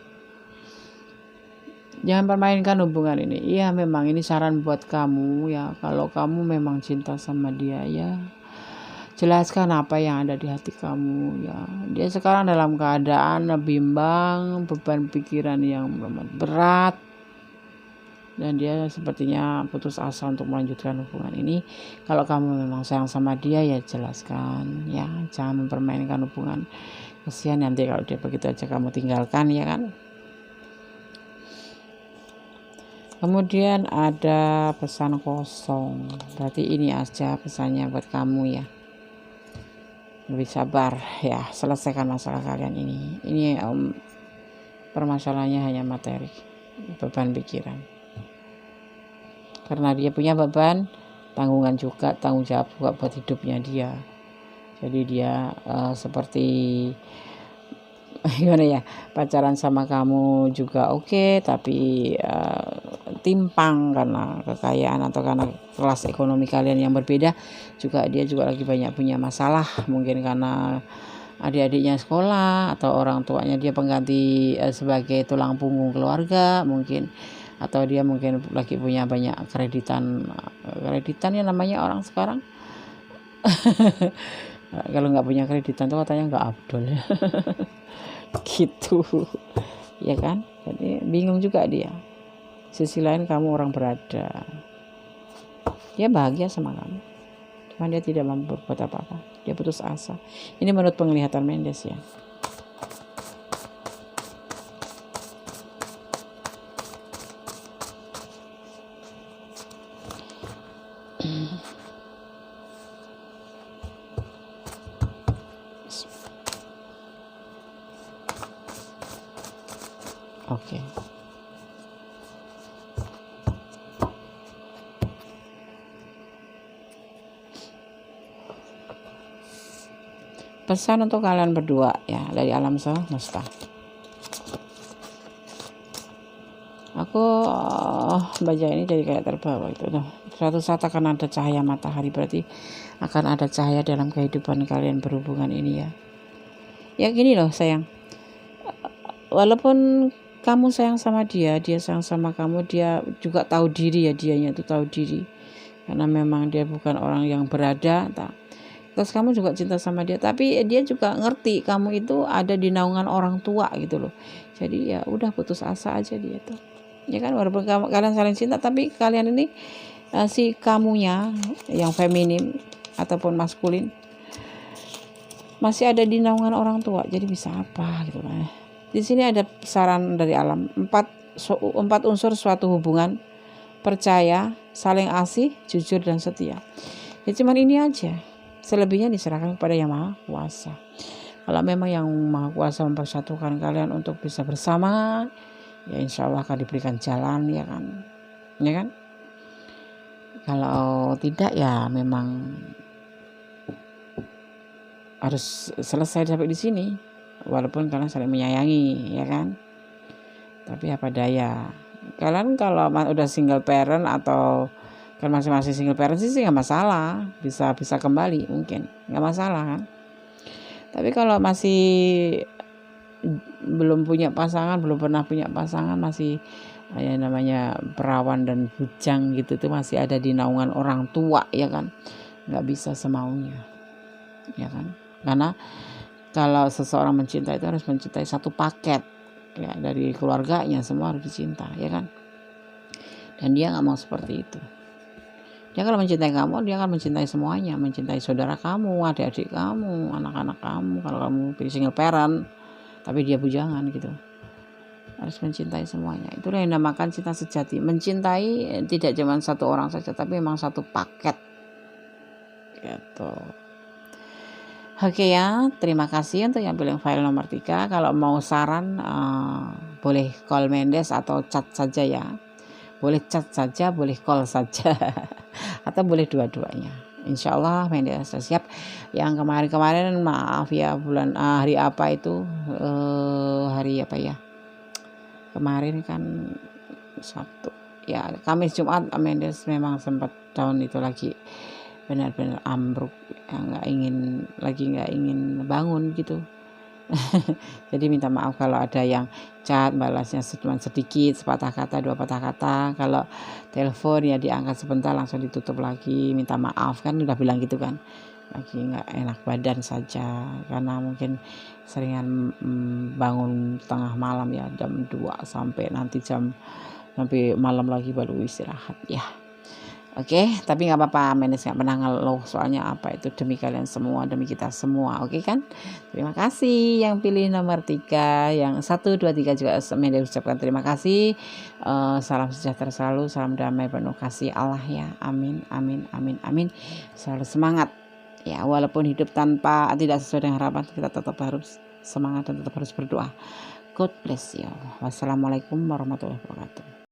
Jangan permainkan hubungan ini. Iya, memang ini saran buat kamu ya. Kalau kamu memang cinta sama dia ya, jelaskan apa yang ada di hati kamu ya. Dia sekarang dalam keadaan bimbang, beban pikiran yang berat, dan dia sepertinya putus asa untuk melanjutkan hubungan ini. Kalau kamu memang sayang sama dia ya jelaskan ya. Jangan mempermainkan hubungan. Kasihan nanti kalau dia begitu aja kamu tinggalkan ya kan. Kemudian ada pesan kosong, berarti ini aja pesannya buat kamu ya. Lebih sabar ya, selesaikan masalah kalian ini. Ini permasalahannya hanya materi, beban pikiran. Karena dia punya beban tanggung jawab juga buat hidupnya dia. Jadi dia seperti gimana ya, pacaran sama kamu juga oke, tapi timpang karena kekayaan atau karena kelas ekonomi kalian yang berbeda, dia juga lagi banyak punya masalah, mungkin karena adik-adiknya sekolah atau orang tuanya dia pengganti sebagai tulang punggung keluarga mungkin, atau dia mungkin lagi punya banyak kreditan ya namanya orang sekarang. Kalau nggak punya kreditan tuh katanya nggak afdol ya. Gitu ya kan. Jadi bingung juga dia. Sisi lain kamu orang berada, dia bahagia sama kamu, cuma dia tidak mampu berbuat apa-apa, dia putus asa. Ini menurut penglihatan Mendes ya. Oke. Pesan untuk kalian berdua ya dari alam semesta. Aku baca ini jadi kayak terbawa itu tuh. Suatu saat akan ada cahaya matahari, berarti akan ada cahaya dalam kehidupan kalian berhubungan ini ya. Ya gini loh sayang. Walaupun kamu sayang sama dia sayang sama kamu, dia juga tahu diri ya, dianya itu tahu diri. Karena memang dia bukan orang yang berada, terus kamu juga cinta sama dia, tapi dia juga ngerti kamu itu ada di naungan orang tua gitu loh. Jadi ya udah putus asa aja dia tuh. Ya kan, walaupun kalian saling cinta, tapi kalian ini si kamunya yang feminim ataupun maskulin masih ada di naungan orang tua. Jadi bisa apa gitu lah. Di sini ada saran dari alam, 4 unsur suatu hubungan: percaya, saling asih, jujur, dan setia. Ya cuman ini aja. Selebihnya diserahkan kepada Yang Maha Kuasa. Kalau memang Yang Maha Kuasa mempersatukan kalian untuk bisa bersama, ya insya Allah akan diberikan jalan ya kan. Ya kan? Kalau tidak ya memang harus selesai sampai di sini. Walaupun kalian saling menyayangi ya kan. Tapi apa daya. Kalian kalau udah single parent atau kan masing-masing single parent sih nggak masalah, bisa kembali mungkin nggak masalah kan. Tapi kalau masih belum punya pasangan, belum pernah punya pasangan, masih ya namanya perawan dan bujang gitu tuh, masih ada di naungan orang tua ya kan, nggak bisa semaunya ya kan. Karena kalau seseorang mencinta itu harus mencintai satu paket ya, dari keluarganya semua harus dicinta ya kan. Dan dia nggak mau seperti itu. Dia kalau mencintai kamu, dia akan mencintai semuanya, mencintai saudara kamu, adik-adik kamu, anak-anak kamu. Kalau kamu pilih single parent, tapi dia bujangan gitu. Harus mencintai semuanya. Itulah yang dinamakan cinta sejati. Mencintai tidak cuma satu orang saja, tapi memang satu paket gitu. Oke ya, terima kasih untuk yang pilih file nomor 3. Kalau mau saran boleh call Mendes atau chat saja ya. Boleh chat saja, boleh call saja atau boleh dua-duanya. Insya Allah Mendes sudah siap. Yang kemarin-kemarin maaf ya, bulan hari apa itu, hari apa ya, kemarin kan Sabtu ya, Kamis Jumat Mendes memang sempat down, itu lagi benar-benar ambruk ya, nggak ingin bangun gitu. Jadi minta maaf kalau ada yang chat balasnya cuma sedikit, sepatah kata, 2 patah kata. Kalau telepon ya diangkat sebentar langsung ditutup lagi, minta maaf kan, udah bilang gitu kan, lagi nggak enak badan saja, karena mungkin seringan bangun tengah malam ya, jam 2 sampai sampai malam lagi baru istirahat ya. Oke, tapi nggak apa-apa, Mendes nggak pernah ngeluh, soalnya apa, itu demi kalian semua, demi kita semua, oke kan? Terima kasih yang pilih nomor 3, yang 1, 2, 3 juga Mendes ucapkan terima kasih. Salam sejahtera selalu, salam damai penuh kasih Allah ya, amin, amin, amin, amin. Selalu semangat ya, walaupun hidup tidak sesuai dengan harapan, kita tetap harus semangat dan tetap harus berdoa. God bless you. Wassalamualaikum warahmatullahi wabarakatuh.